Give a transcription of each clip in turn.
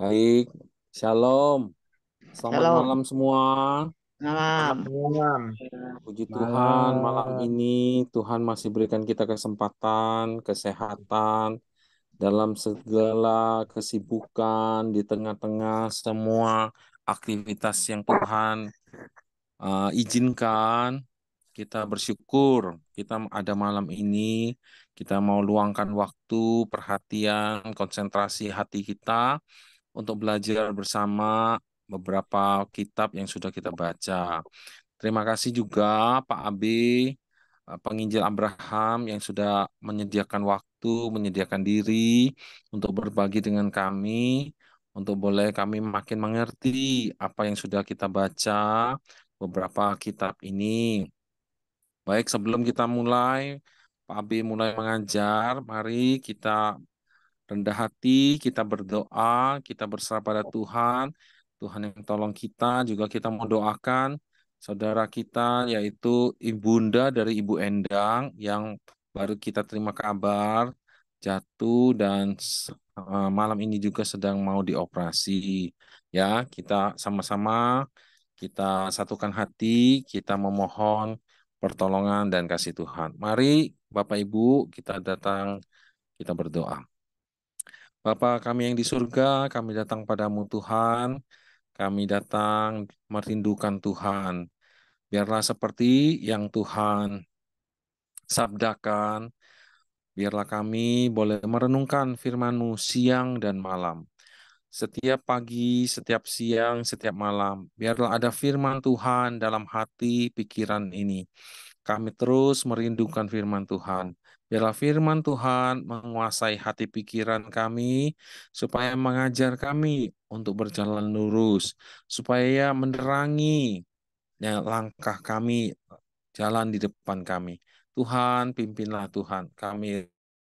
Baik, Shalom. Selamat Shalom, malam semua. Selamat malam. malam. Puji Tuhan, malam Malam. ini Tuhan masih berikan kita kesempatan, kesehatan dalam segala kesibukan di tengah-tengah semua aktivitas yang Tuhan izinkan. Kita bersyukur kita ada malam ini. Kita mau luangkan waktu, perhatian, konsentrasi hati kita untuk belajar bersama beberapa kitab yang sudah kita baca. Terima kasih juga Pak Abe, penginjil Abraham yang sudah menyediakan waktu, menyediakan diri untuk berbagi dengan kami, untuk boleh kami makin mengerti apa yang sudah kita baca beberapa kitab ini. Baik, sebelum kita mulai, Pak Abe mulai mengajar, mari kita rendah hati, kita berdoa, kita berserah pada Tuhan. Tuhan yang tolong kita, juga kita mau doakan saudara kita, yaitu ibunda dari Ibu Endang, yang baru kita terima kabar jatuh dan malam ini juga sedang mau dioperasi. Ya, kita sama-sama, kita satukan hati, kita memohon pertolongan dan kasih Tuhan. Mari, Bapak Ibu, kita datang, kita berdoa. Bapa kami yang di surga, kami datang padamu Tuhan, kami datang merindukan Tuhan. Biarlah seperti yang Tuhan sabdakan, biarlah kami boleh merenungkan firman-Mu siang dan malam. Setiap pagi, setiap siang, setiap malam, biarlah ada firman Tuhan dalam hati pikiran ini. Kami terus merindukan firman Tuhan. Biarlah firman Tuhan menguasai hati pikiran kami, supaya mengajar kami untuk berjalan lurus, supaya menerangi langkah kami, jalan di depan kami. Tuhan, pimpinlah Tuhan. Kami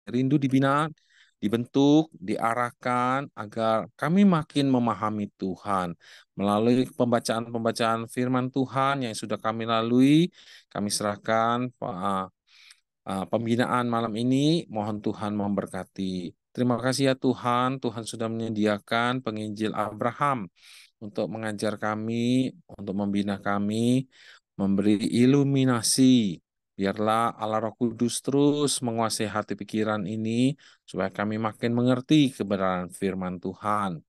rindu dibina, dibentuk, diarahkan agar kami makin memahami Tuhan. Melalui pembacaan-pembacaan firman Tuhan yang sudah kami lalui, kami serahkan pembinaan malam ini. Mohon Tuhan memberkati. Terima kasih ya Tuhan, Tuhan sudah menyediakan penginjil Abraham untuk mengajar kami, untuk membina kami, memberi iluminasi. Biarlah Allah Roh Kudus terus menguasai hati pikiran ini, supaya kami makin mengerti kebenaran firman Tuhan.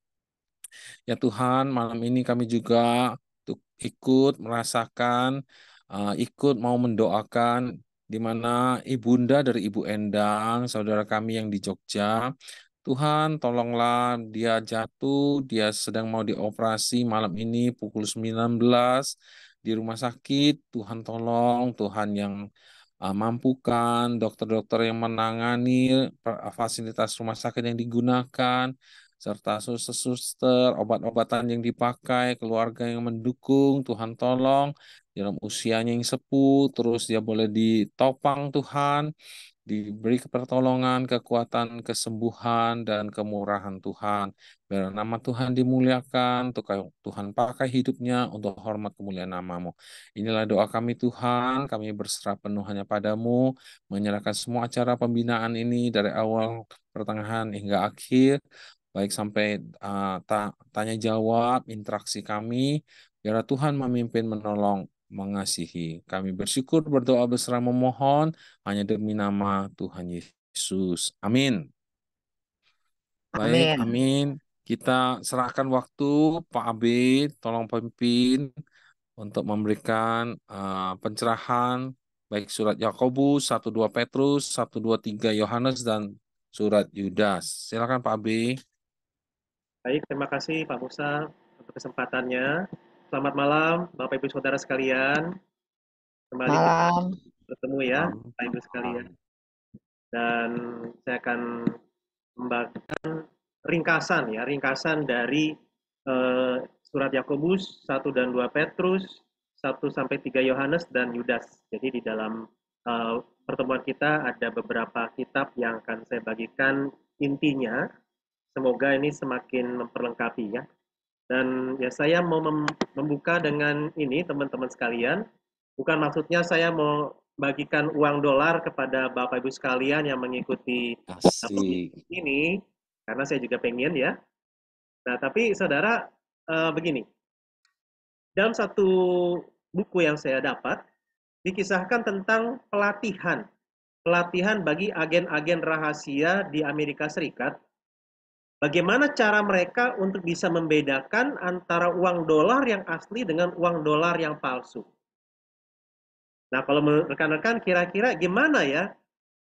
Ya Tuhan, malam ini kami juga ikut merasakan, ikut mau mendoakan di mana ibunda dari Ibu Endang, saudara kami yang di Jogja. Tuhan, tolonglah dia jatuh, dia sedang mau dioperasi malam ini pukul 19 di rumah sakit. Tuhan tolong, Tuhan yang mampukan, dokter-dokter yang menangani fasilitas rumah sakit yang digunakan, serta suster-suster, obat-obatan yang dipakai, keluarga yang mendukung, Tuhan tolong, dalam usianya yang sepuh, terus dia boleh ditopang Tuhan, diberi pertolongan, kekuatan, kesembuhan, dan kemurahan Tuhan. Biar nama Tuhan dimuliakan, Tuhan pakai hidupnya untuk hormat kemuliaan namamu. Inilah doa kami Tuhan, kami berserah penuh hanya padamu, menyerahkan semua acara pembinaan ini dari awal, pertengahan, hingga akhir, baik sampai tanya jawab, interaksi kami, biar Tuhan memimpin, menolong, mengasihi. Kami bersyukur, berdoa, berserah memohon, hanya demi nama Tuhan Yesus. Amin. Baik, Amin. amin. Kita serahkan waktu Pak Abe, tolong pimpin untuk memberikan pencerahan baik surat Yakobus, 1-2 Petrus, 1-2-3 Yohanes, dan surat Yudas. Silakan Pak Abe. Baik, terima kasih Pak Musa untuk kesempatannya. Selamat malam Bapak Ibu Saudara sekalian. Kembali kita Malam. bertemu ya Malam. Bapak Ibu sekalian. Malam. Dan saya akan membagikan ringkasan dari surat Yakobus 1 dan 2 Petrus, 1 sampai 3 Yohanes dan Yudas. Jadi di dalam pertemuan kita ada beberapa kitab yang akan saya bagikan intinya. Semoga ini semakin memperlengkapi ya. Dan ya saya mau membuka dengan ini teman-teman sekalian. Bukan maksudnya saya mau bagikan uang dolar kepada Bapak Ibu sekalian yang mengikuti Asik. ini, karena saya juga pengen ya. Nah, tapi saudara, begini, dalam satu buku yang saya dapat, dikisahkan tentang pelatihan. Pelatihan bagi agen-agen rahasia di Amerika Serikat. Bagaimana cara mereka untuk bisa membedakan antara uang dolar yang asli dengan uang dolar yang palsu. Nah, kalau menurut rekan-rekan, kira-kira gimana ya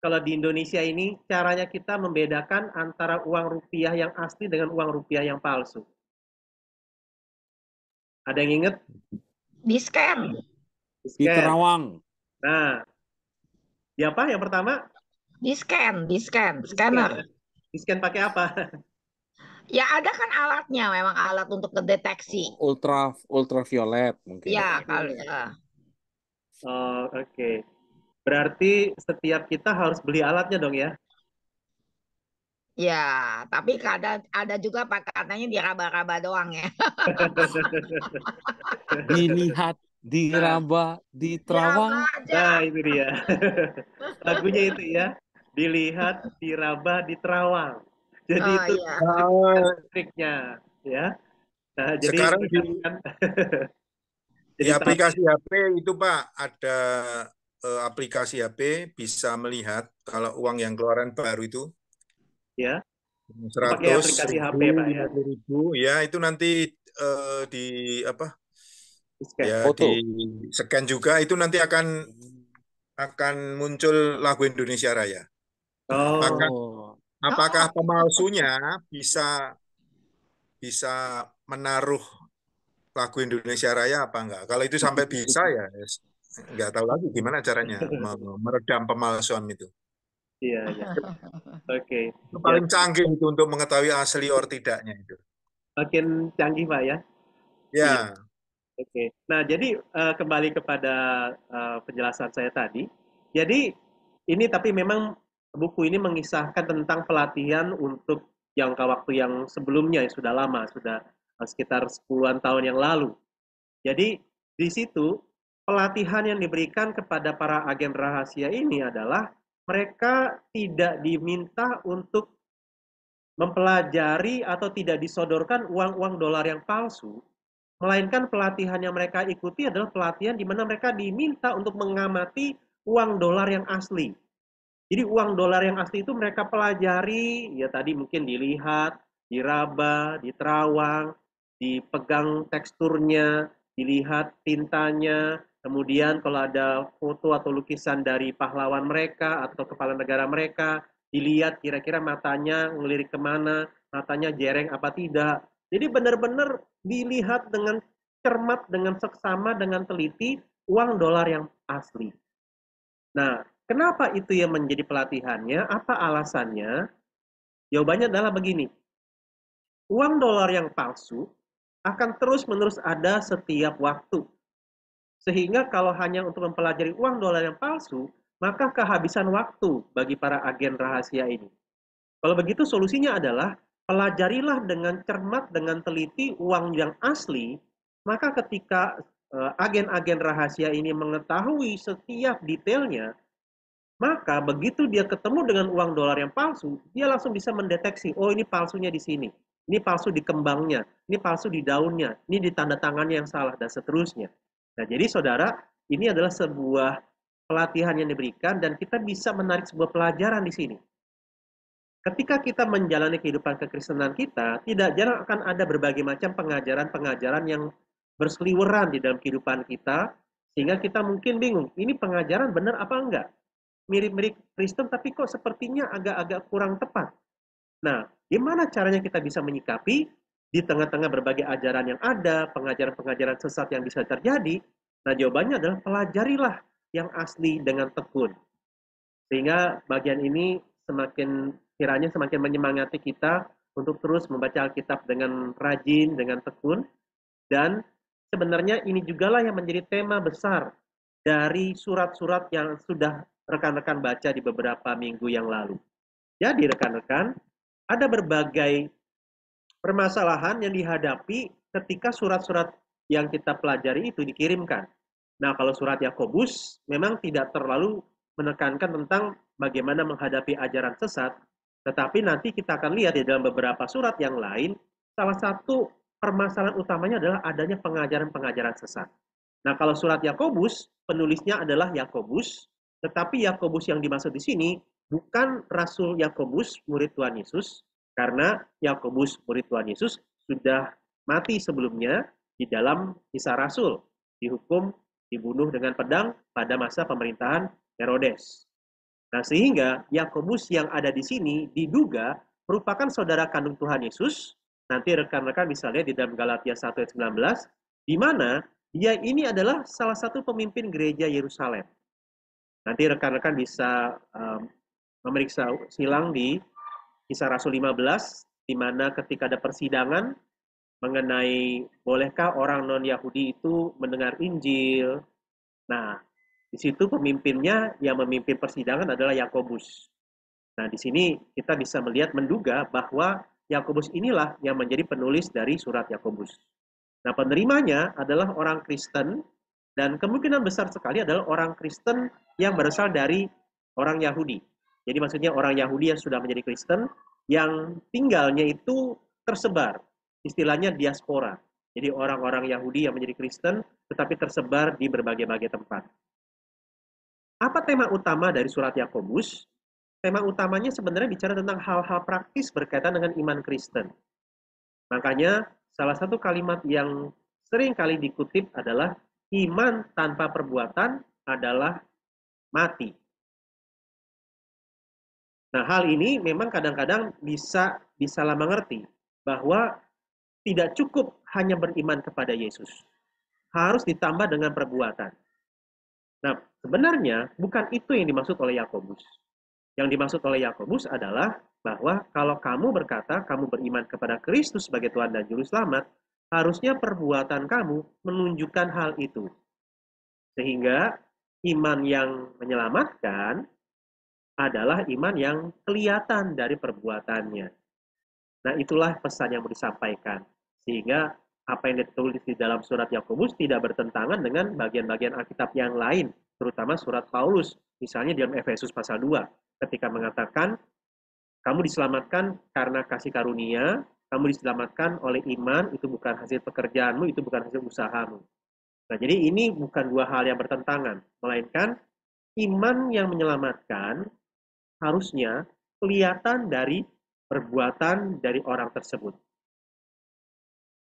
kalau di Indonesia ini caranya kita membedakan antara uang rupiah yang asli dengan uang rupiah yang palsu? Ada yang ingat? Di scan. Di Scan. Terawang. Nah, di apa yang pertama? Di scan, Di-scan. scanner. Di-scan pakai apa? Ya ada kan alatnya, memang alat untuk mendeteksi. Ultraviolet mungkin. Ya, kalau Oh, oke. Berarti setiap kita harus beli alatnya dong ya? ya, tapi kadang ada juga katanya diraba-raba doang ya. Dilihat, diraba, di Diraba Terawang. aja. Nah, itu dia. Lagunya itu ya. Dilihat, diraba, di terawang. Jadi Oh itu iya. triknya, ya. Nah, jadi Sekarang rekan-rekan, di jadi aplikasi HP itu Pak, ada aplikasi HP bisa melihat kalau uang yang keluaran baru itu ya, pakai 100, aplikasi HP 1000, Pak ya. 50.000, ya itu nanti di apa? Scan. Ya Foto. di scan juga itu nanti akan muncul lagu Indonesia Raya. Nah, apakah Oh, apakah Oh, pemalsunya bisa bisa menaruh lagu Indonesia Raya apa enggak? Kalau itu sampai bisa ya enggak tahu lagi gimana caranya meredam pemalsuan itu. iya, iya. Oke. Itu Ya, paling canggih itu untuk mengetahui asli or tidaknya itu. makin canggih Pak ya. Iya. Ya, Oke. Nah, jadi kembali kepada penjelasan saya tadi. Jadi ini tapi memang buku ini mengisahkan tentang pelatihan untuk jangka waktu yang sebelumnya, yang sudah lama, sudah sekitar 10-an tahun yang lalu. Jadi di situ pelatihan yang diberikan kepada para agen rahasia ini adalah mereka tidak diminta untuk mempelajari atau tidak disodorkan uang-uang dolar yang palsu, melainkan pelatihan yang mereka ikuti adalah pelatihan di mana mereka diminta untuk mengamati uang dolar yang asli. Jadi uang dolar yang asli itu mereka pelajari, ya tadi mungkin dilihat, diraba, diterawang, dipegang teksturnya, dilihat tintanya, kemudian kalau ada foto atau lukisan dari pahlawan mereka atau kepala negara mereka, dilihat kira-kira matanya ngelirik kemana, matanya jereng apa tidak. Jadi benar-benar dilihat dengan cermat, dengan seksama, dengan teliti uang dolar yang asli. Nah, kenapa itu yang menjadi pelatihannya? Apa alasannya? Jawabannya adalah begini. Uang dolar yang palsu akan terus-menerus ada setiap waktu. Sehingga kalau hanya untuk mempelajari uang dolar yang palsu, maka kehabisan waktu bagi para agen rahasia ini. Kalau begitu solusinya adalah pelajarilah dengan cermat, dengan teliti uang yang asli, maka ketika agen-agen rahasia ini mengetahui setiap detailnya, maka begitu dia ketemu dengan uang dolar yang palsu, dia langsung bisa mendeteksi, oh ini palsunya di sini, ini palsu di kembangnya, ini palsu di daunnya, ini di tanda tangannya yang salah, dan seterusnya. Nah, jadi saudara, ini adalah sebuah pelatihan yang diberikan dan kita bisa menarik sebuah pelajaran di sini. Ketika kita menjalani kehidupan kekristenan kita, tidak jarang akan ada berbagai macam pengajaran-pengajaran yang berseliweran di dalam kehidupan kita, sehingga kita mungkin bingung, ini pengajaran benar apa enggak? Mirip-mirip Kristen tapi kok sepertinya agak-agak kurang tepat. Nah, gimana caranya kita bisa menyikapi di tengah-tengah berbagai ajaran yang ada, pengajaran-pengajaran sesat yang bisa terjadi? Nah, jawabannya adalah pelajarilah yang asli dengan tekun. Sehingga bagian ini kiranya semakin menyemangati kita untuk terus membaca Alkitab dengan rajin, dengan tekun, dan sebenarnya ini jugalah yang menjadi tema besar dari surat-surat yang sudah rekan-rekan baca di beberapa minggu yang lalu. Jadi rekan-rekan, ada berbagai permasalahan yang dihadapi ketika surat-surat yang kita pelajari itu dikirimkan. Nah, kalau surat Yakobus memang tidak terlalu menekankan tentang bagaimana menghadapi ajaran sesat, tetapi nanti kita akan lihat di dalam beberapa surat yang lain, salah satu permasalahan utamanya adalah adanya pengajaran-pengajaran sesat. Nah, kalau surat Yakobus, penulisnya adalah Yakobus, tetapi Yakobus yang dimaksud di sini bukan Rasul Yakobus, murid Tuhan Yesus, karena Yakobus, murid Tuhan Yesus, sudah mati sebelumnya di dalam Kisah Rasul, dihukum, dibunuh dengan pedang pada masa pemerintahan Herodes. Nah, sehingga Yakobus yang ada di sini diduga merupakan saudara kandung Tuhan Yesus. Nanti rekan-rekan bisa lihat di dalam Galatia 1 ayat 19, di mana dia ini adalah salah satu pemimpin gereja Yerusalem. Nanti rekan-rekan bisa memeriksa silang di Kisah Rasul 15, di mana ketika ada persidangan mengenai bolehkah orang non-Yahudi itu mendengar Injil. Nah, di situ pemimpinnya yang memimpin persidangan adalah Yakobus. Nah, di sini kita bisa melihat, menduga bahwa Yakobus inilah yang menjadi penulis dari surat Yakobus. Nah, penerimanya adalah orang Kristen, dan kemungkinan besar sekali adalah orang Kristen yang berasal dari orang Yahudi. Jadi maksudnya orang Yahudi yang sudah menjadi Kristen, yang tinggalnya itu tersebar. Istilahnya diaspora. Jadi orang-orang Yahudi yang menjadi Kristen, tetapi tersebar di berbagai-bagai tempat. Apa tema utama dari surat Yakobus? Tema utamanya sebenarnya bicara tentang hal-hal praktis berkaitan dengan iman Kristen. Makanya salah satu kalimat yang sering kali dikutip adalah iman tanpa perbuatan adalah mati. Nah, hal ini memang kadang-kadang bisa disalah mengerti bahwa tidak cukup hanya beriman kepada Yesus. Harus ditambah dengan perbuatan. Nah, sebenarnya bukan itu yang dimaksud oleh Yakobus. Yang dimaksud oleh Yakobus adalah bahwa kalau kamu berkata kamu beriman kepada Kristus sebagai Tuhan dan Juru Selamat, harusnya perbuatan kamu menunjukkan hal itu. Sehingga iman yang menyelamatkan adalah iman yang kelihatan dari perbuatannya. Nah, itulah pesan yang mau disampaikan. Sehingga apa yang ditulis di dalam surat Yakobus tidak bertentangan dengan bagian-bagian Alkitab yang lain, terutama surat Paulus, misalnya di dalam Efesus pasal 2, ketika mengatakan, kamu diselamatkan karena kasih karunia, kamu diselamatkan oleh iman, itu bukan hasil pekerjaanmu, itu bukan hasil usahamu. Nah, jadi ini bukan dua hal yang bertentangan, melainkan iman yang menyelamatkan harusnya kelihatan dari perbuatan dari orang tersebut.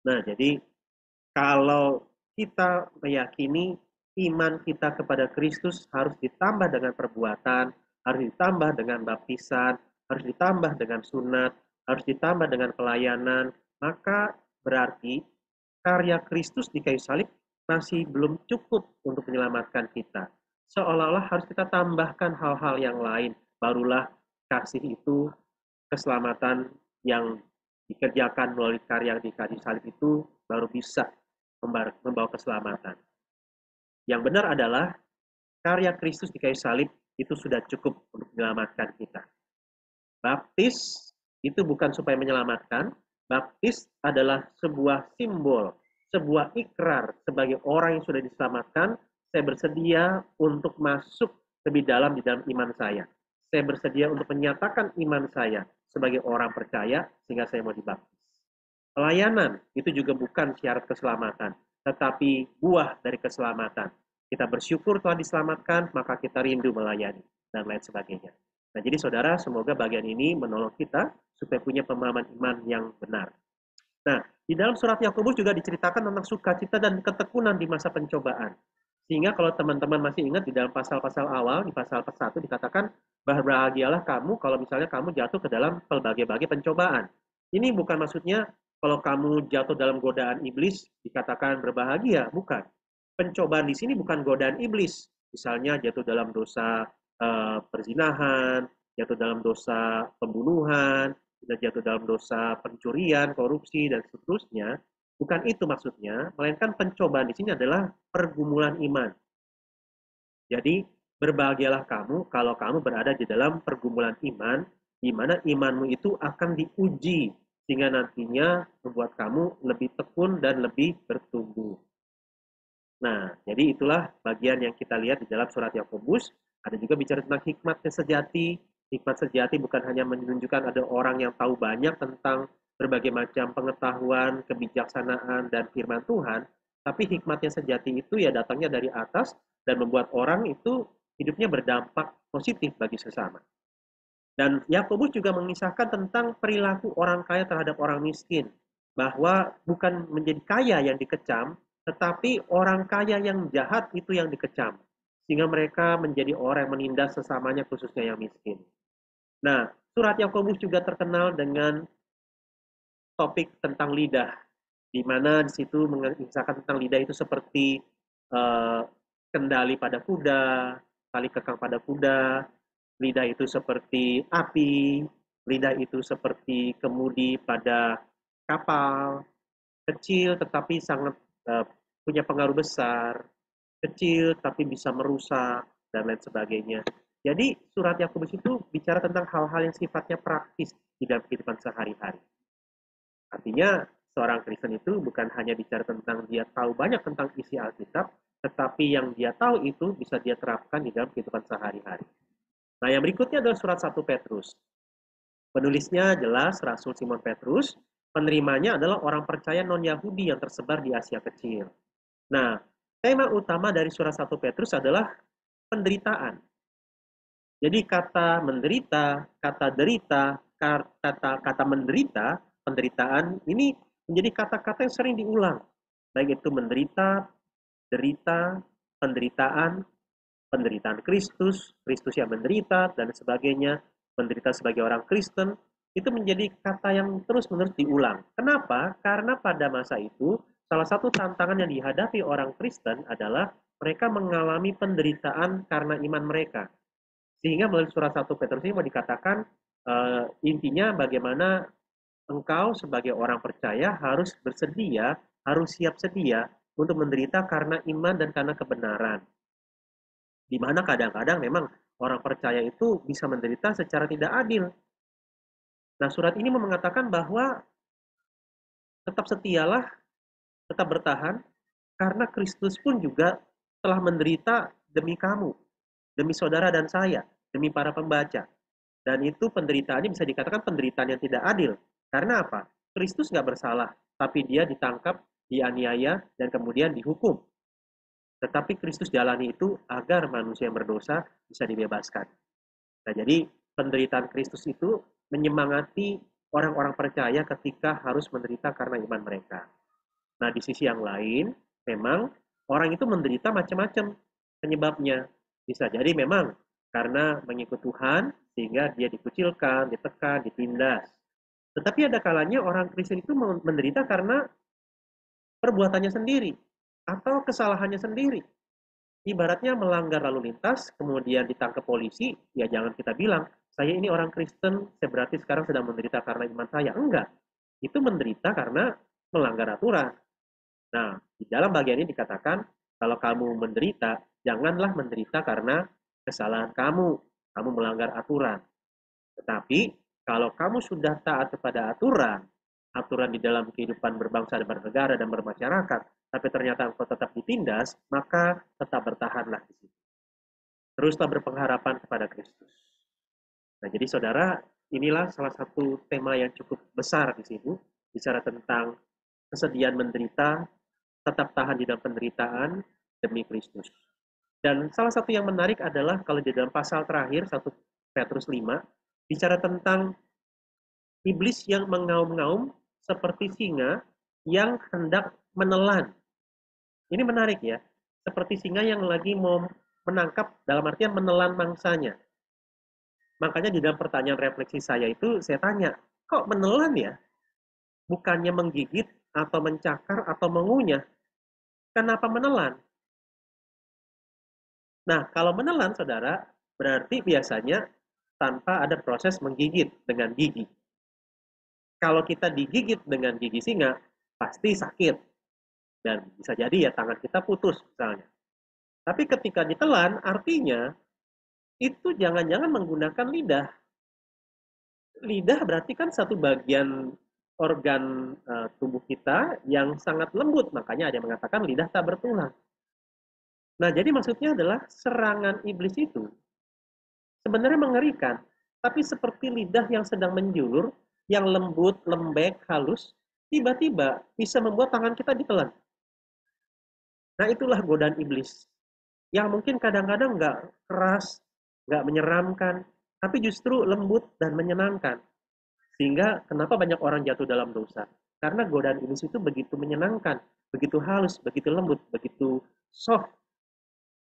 Nah, jadi kalau kita meyakini iman kita kepada Kristus harus ditambah dengan perbuatan, harus ditambah dengan baptisan, harus ditambah dengan sunat, harus ditambah dengan pelayanan, maka berarti karya Kristus di kayu salib masih belum cukup untuk menyelamatkan kita. Seolah-olah harus kita tambahkan hal-hal yang lain, barulah kasih itu, keselamatan yang dikerjakan melalui karya di kayu salib itu baru bisa membawa keselamatan. Yang benar adalah karya Kristus di kayu salib itu sudah cukup untuk menyelamatkan kita. Baptis itu bukan supaya menyelamatkan, baptis adalah sebuah simbol, sebuah ikrar sebagai orang yang sudah diselamatkan, saya bersedia untuk masuk lebih dalam di dalam iman saya. Saya bersedia untuk menyatakan iman saya sebagai orang percaya sehingga saya mau dibaptis. Pelayanan itu juga bukan syarat keselamatan, tetapi buah dari keselamatan. Kita bersyukur telah diselamatkan, maka kita rindu melayani, dan lain sebagainya. Nah, jadi saudara, semoga bagian ini menolong kita supaya punya pemahaman iman yang benar. Nah, di dalam surat Yakobus juga diceritakan tentang sukacita dan ketekunan di masa pencobaan. Sehingga kalau teman-teman masih ingat di dalam pasal-pasal awal, di pasal 1 dikatakan, berbahagialah kamu kalau misalnya kamu jatuh ke dalam berbagai-bagai pencobaan. Ini bukan maksudnya kalau kamu jatuh dalam godaan iblis, dikatakan berbahagia, bukan. Pencobaan di sini bukan godaan iblis. Misalnya jatuh dalam dosa perzinahan, jatuh dalam dosa pembunuhan, jatuh dalam dosa pencurian, korupsi, dan seterusnya. Bukan itu maksudnya, melainkan pencobaan di sini adalah pergumulan iman. Jadi, berbahagialah kamu kalau kamu berada di dalam pergumulan iman, di mana imanmu itu akan diuji, sehingga nantinya membuat kamu lebih tekun dan lebih bertumbuh. Nah, jadi itulah bagian yang kita lihat di dalam surat Yakobus. Ada juga bicara tentang hikmat sejati. Hikmat sejati bukan hanya menunjukkan ada orang yang tahu banyak tentang berbagai macam pengetahuan, kebijaksanaan, dan firman Tuhan, tapi hikmat yang sejati itu ya datangnya dari atas dan membuat orang itu hidupnya berdampak positif bagi sesama. Dan Yakobus juga mengisahkan tentang perilaku orang kaya terhadap orang miskin, bahwa bukan menjadi kaya yang dikecam, tetapi orang kaya yang jahat itu yang dikecam, sehingga mereka menjadi orang yang menindas sesamanya, khususnya yang miskin. Nah, surat Yakobus juga terkenal dengan topik tentang lidah, di mana di situ mengisahkan tentang lidah itu seperti eh, kendali pada kuda, tali kekang pada kuda, lidah itu seperti api, lidah itu seperti kemudi pada kapal, kecil tetapi sangat punya pengaruh besar, kecil tapi bisa merusak, dan lain sebagainya. Jadi surat Yakobus itu bicara tentang hal-hal yang sifatnya praktis di dalam kehidupan sehari-hari. Artinya seorang Kristen itu bukan hanya bicara tentang dia tahu banyak tentang isi Alkitab, tetapi yang dia tahu itu bisa dia terapkan di dalam kehidupan sehari-hari. Nah, yang berikutnya adalah surat 1 Petrus. Penulisnya jelas Rasul Simon Petrus, penerimanya adalah orang percaya non-Yahudi yang tersebar di Asia Kecil. Nah, tema utama dari surat 1 Petrus adalah penderitaan. Jadi kata menderita, kata derita, kata menderita, penderitaan ini menjadi kata-kata yang sering diulang. Baik itu menderita, derita, penderitaan, penderitaan Kristus, Kristus yang menderita, dan sebagainya, menderita sebagai orang Kristen, itu menjadi kata yang terus-menerus diulang. Kenapa? Karena pada masa itu, salah satu tantangan yang dihadapi orang Kristen adalah mereka mengalami penderitaan karena iman mereka. Sehingga melalui surat 1 Petrus ini mau dikatakan intinya bagaimana engkau sebagai orang percaya harus bersedia, harus siap sedia untuk menderita karena iman dan karena kebenaran. Di mana kadang-kadang memang orang percaya itu bisa menderita secara tidak adil. Nah, surat ini mengatakan bahwa tetap setialah, tetap bertahan, karena Kristus pun juga telah menderita demi kamu, demi saudara dan saya, demi para pembaca. Dan itu penderitaannya bisa dikatakan penderitaan yang tidak adil. Karena apa? Kristus nggak bersalah, tapi dia ditangkap, dianiaya, dan kemudian dihukum. Tetapi Kristus jalani itu agar manusia yang berdosa bisa dibebaskan. Nah, jadi penderitaan Kristus itu menyemangati orang-orang percaya ketika harus menderita karena iman mereka. Nah, di sisi yang lain, memang orang itu menderita macam-macam penyebabnya. Bisa jadi memang karena mengikut Tuhan, sehingga dia dikucilkan, ditekan, ditindas. Tetapi ada kalanya orang Kristen itu menderita karena perbuatannya sendiri, atau kesalahannya sendiri. Ibaratnya melanggar lalu lintas, kemudian ditangkap polisi, ya jangan kita bilang, saya ini orang Kristen, saya berarti sekarang sedang menderita karena iman saya. Enggak, itu menderita karena melanggar aturan. Nah, di dalam bagian ini dikatakan, kalau kamu menderita, janganlah menderita karena kesalahan kamu melanggar aturan. Tetapi, kalau kamu sudah taat kepada aturan di dalam kehidupan berbangsa dan bernegara dan bermasyarakat, tapi ternyata engkau tetap ditindas, maka tetap bertahanlah di situ. Teruslah berpengharapan kepada Kristus. Nah, jadi saudara, inilah salah satu tema yang cukup besar di sini, bicara tentang kesediaan menderita, tetap tahan di dalam penderitaan demi Kristus. Dan salah satu yang menarik adalah kalau di dalam pasal terakhir 1 Petrus 5 bicara tentang iblis yang mengaum-ngaum seperti singa yang hendak menelan. Ini menarik ya, seperti singa yang lagi mau menangkap, dalam artian menelan mangsanya. Makanya di dalam pertanyaan refleksi saya itu saya tanya, kok menelan ya? Bukannya menggigit atau mencakar atau mengunyah. Kenapa menelan? Nah, kalau menelan, saudara, berarti biasanya tanpa ada proses menggigit dengan gigi. Kalau kita digigit dengan gigi singa, pasti sakit. Dan bisa jadi ya tangan kita putus misalnya. Tapi ketika ditelan, artinya itu jangan-jangan menggunakan lidah. Lidah berarti kan satu bagian organ tubuh kita yang sangat lembut. Makanya ada yang mengatakan lidah tak bertulang. Nah, jadi maksudnya adalah serangan iblis itu sebenarnya mengerikan, tapi seperti lidah yang sedang menjulur yang lembut, lembek, halus, tiba-tiba bisa membuat tangan kita ditelan. Nah, itulah godaan iblis. Yang mungkin kadang-kadang nggak keras, nggak menyeramkan, tapi justru lembut dan menyenangkan. Sehingga kenapa banyak orang jatuh dalam dosa? Karena godaan iblis itu begitu menyenangkan, begitu halus, begitu lembut, begitu soft.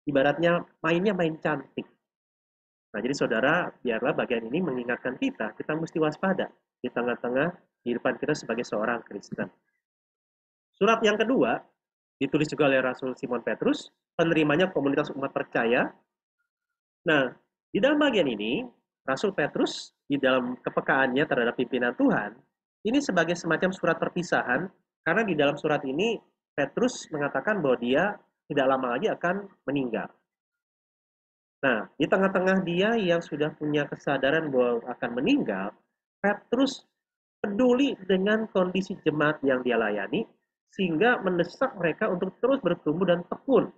Ibaratnya mainnya main cantik. Nah, jadi saudara, biarlah bagian ini mengingatkan kita mesti waspada di tengah-tengah kehidupan kita sebagai seorang Kristen. Surat yang kedua, ditulis juga oleh Rasul Simon Petrus, penerimanya komunitas umat percaya. Nah, di dalam bagian ini, Rasul Petrus di dalam kepekaannya terhadap pimpinan Tuhan, ini sebagai semacam surat perpisahan, karena di dalam surat ini Petrus mengatakan bahwa dia tidak lama lagi akan meninggal. Nah, di tengah-tengah dia yang sudah punya kesadaran bahwa akan meninggal, Petrus peduli dengan kondisi jemaat yang dia layani, sehingga mendesak mereka untuk terus bertumbuh dan tekun,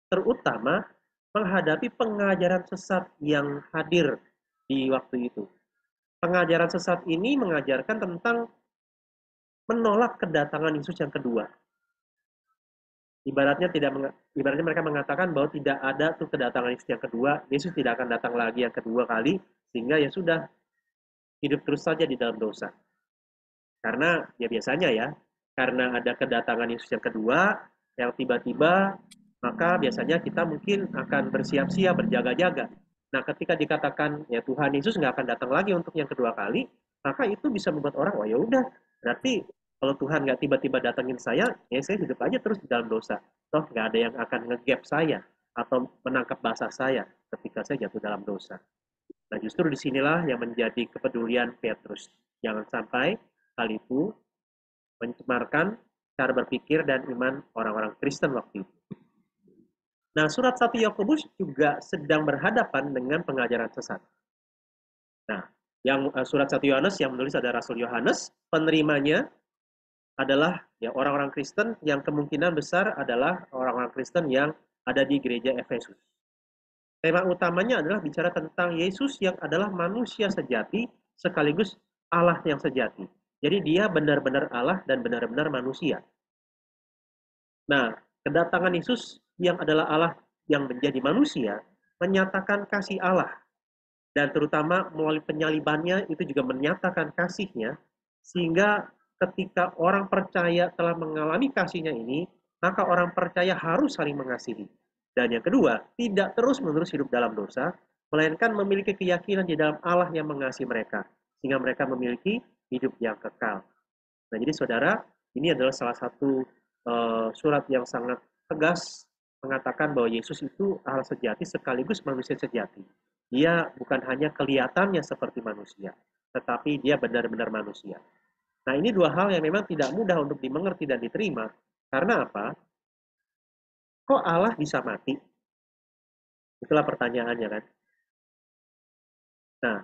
terutama menghadapi pengajaran sesat yang hadir di waktu itu. Pengajaran sesat ini mengajarkan tentang menolak kedatangan Yesus yang kedua. Ibaratnya mereka mengatakan bahwa tidak ada tuh kedatangan Yesus yang kedua, Yesus tidak akan datang lagi yang kedua kali, sehingga ya sudah hidup terus saja di dalam dosa. Karena ya biasanya ya, karena ada kedatangan Yesus yang kedua yang tiba-tiba, maka biasanya kita mungkin akan bersiap-siap, berjaga-jaga. Nah, ketika dikatakan ya Tuhan Yesus nggak akan datang lagi untuk yang kedua kali, maka itu bisa membuat orang, oh ya udah, berarti kalau Tuhan nggak tiba-tiba datangin saya, ya saya hidup aja terus di dalam dosa. Toh nggak ada yang akan nge-gap saya atau menangkap basah saya ketika saya jatuh dalam dosa. Nah, justru disinilah yang menjadi kepedulian Petrus. Jangan sampai hal itu mencemarkan cara berpikir dan iman orang-orang Kristen waktu itu. Nah, surat 1 Yakobus juga sedang berhadapan dengan pengajaran sesat. Nah, yang surat 1 Yohanes yang menulis ada Rasul Yohanes, penerimanya adalah ya orang-orang Kristen yang kemungkinan besar adalah orang-orang Kristen yang ada di gereja Efesus. Tema utamanya adalah bicara tentang Yesus yang adalah manusia sejati sekaligus Allah yang sejati. Jadi dia benar-benar Allah dan benar-benar manusia. Nah, kedatangan Yesus yang adalah Allah yang menjadi manusia menyatakan kasih Allah. Dan terutama melalui penyalibannya itu juga menyatakan kasihnya, sehingga ketika orang percaya telah mengalami kasihnya ini, maka orang percaya harus saling mengasihi. Dan yang kedua, tidak terus-menerus hidup dalam dosa, melainkan memiliki keyakinan di dalam Allah yang mengasihi mereka, sehingga mereka memiliki hidup yang kekal. Nah, jadi saudara, ini adalah salah satu surat yang sangat tegas mengatakan bahwa Yesus itu Allah sejati sekaligus manusia sejati. Dia bukan hanya kelihatannya seperti manusia, tetapi dia benar-benar manusia. Nah, ini dua hal yang memang tidak mudah untuk dimengerti dan diterima. Karena apa? Kok Allah bisa mati? Itulah pertanyaannya kan. Nah,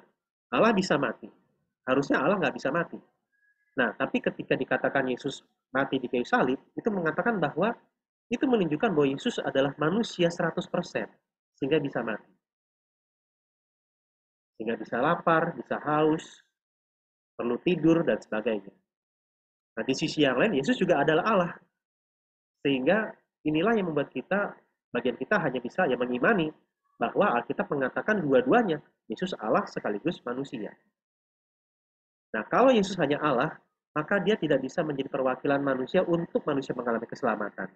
Allah bisa mati. Harusnya Allah nggak bisa mati. Nah, tapi ketika dikatakan Yesus mati di kayu salib, itu mengatakan bahwa itu menunjukkan bahwa Yesus adalah manusia 100%, sehingga bisa mati. Sehingga bisa lapar, bisa haus, perlu tidur, dan sebagainya. Nah, di sisi yang lain, Yesus juga adalah Allah. Sehingga inilah yang membuat bagian kita hanya bisa ya mengimani bahwa Alkitab mengatakan dua-duanya, Yesus Allah sekaligus manusia. Nah, kalau Yesus hanya Allah, maka dia tidak bisa menjadi perwakilan manusia untuk manusia mengalami keselamatan.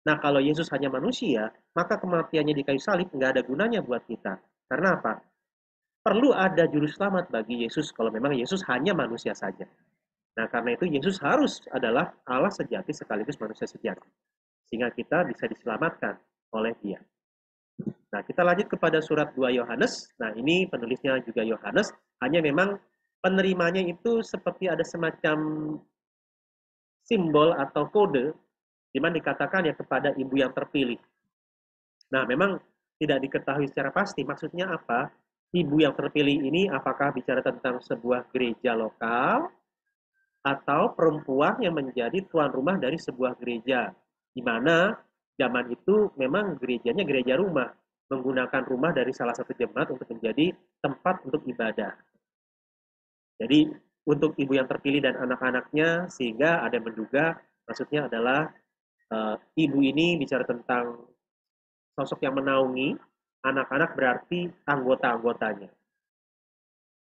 Nah, kalau Yesus hanya manusia, maka kematiannya di kayu salib nggak ada gunanya buat kita. Karena apa? Perlu ada juru selamat bagi Yesus kalau memang Yesus hanya manusia saja. Nah, karena itu Yesus harus adalah Allah sejati sekaligus manusia sejati. Sehingga kita bisa diselamatkan oleh dia. Nah, kita lanjut kepada surat 2 Yohanes. Nah, ini penulisnya juga Yohanes. Hanya memang penerimanya itu seperti ada semacam simbol atau kode di mana dikatakan ya kepada ibu yang terpilih. Nah, memang tidak diketahui secara pasti maksudnya apa. Ibu yang terpilih ini apakah bicara tentang sebuah gereja lokal atau perempuan yang menjadi tuan rumah dari sebuah gereja, di mana zaman itu memang gerejanya gereja rumah, menggunakan rumah dari salah satu jemaat untuk menjadi tempat untuk ibadah. Jadi untuk ibu yang terpilih dan anak-anaknya, sehingga ada yang menduga maksudnya adalah ibu ini bicara tentang sosok yang menaungi anak-anak, berarti anggota-anggotanya.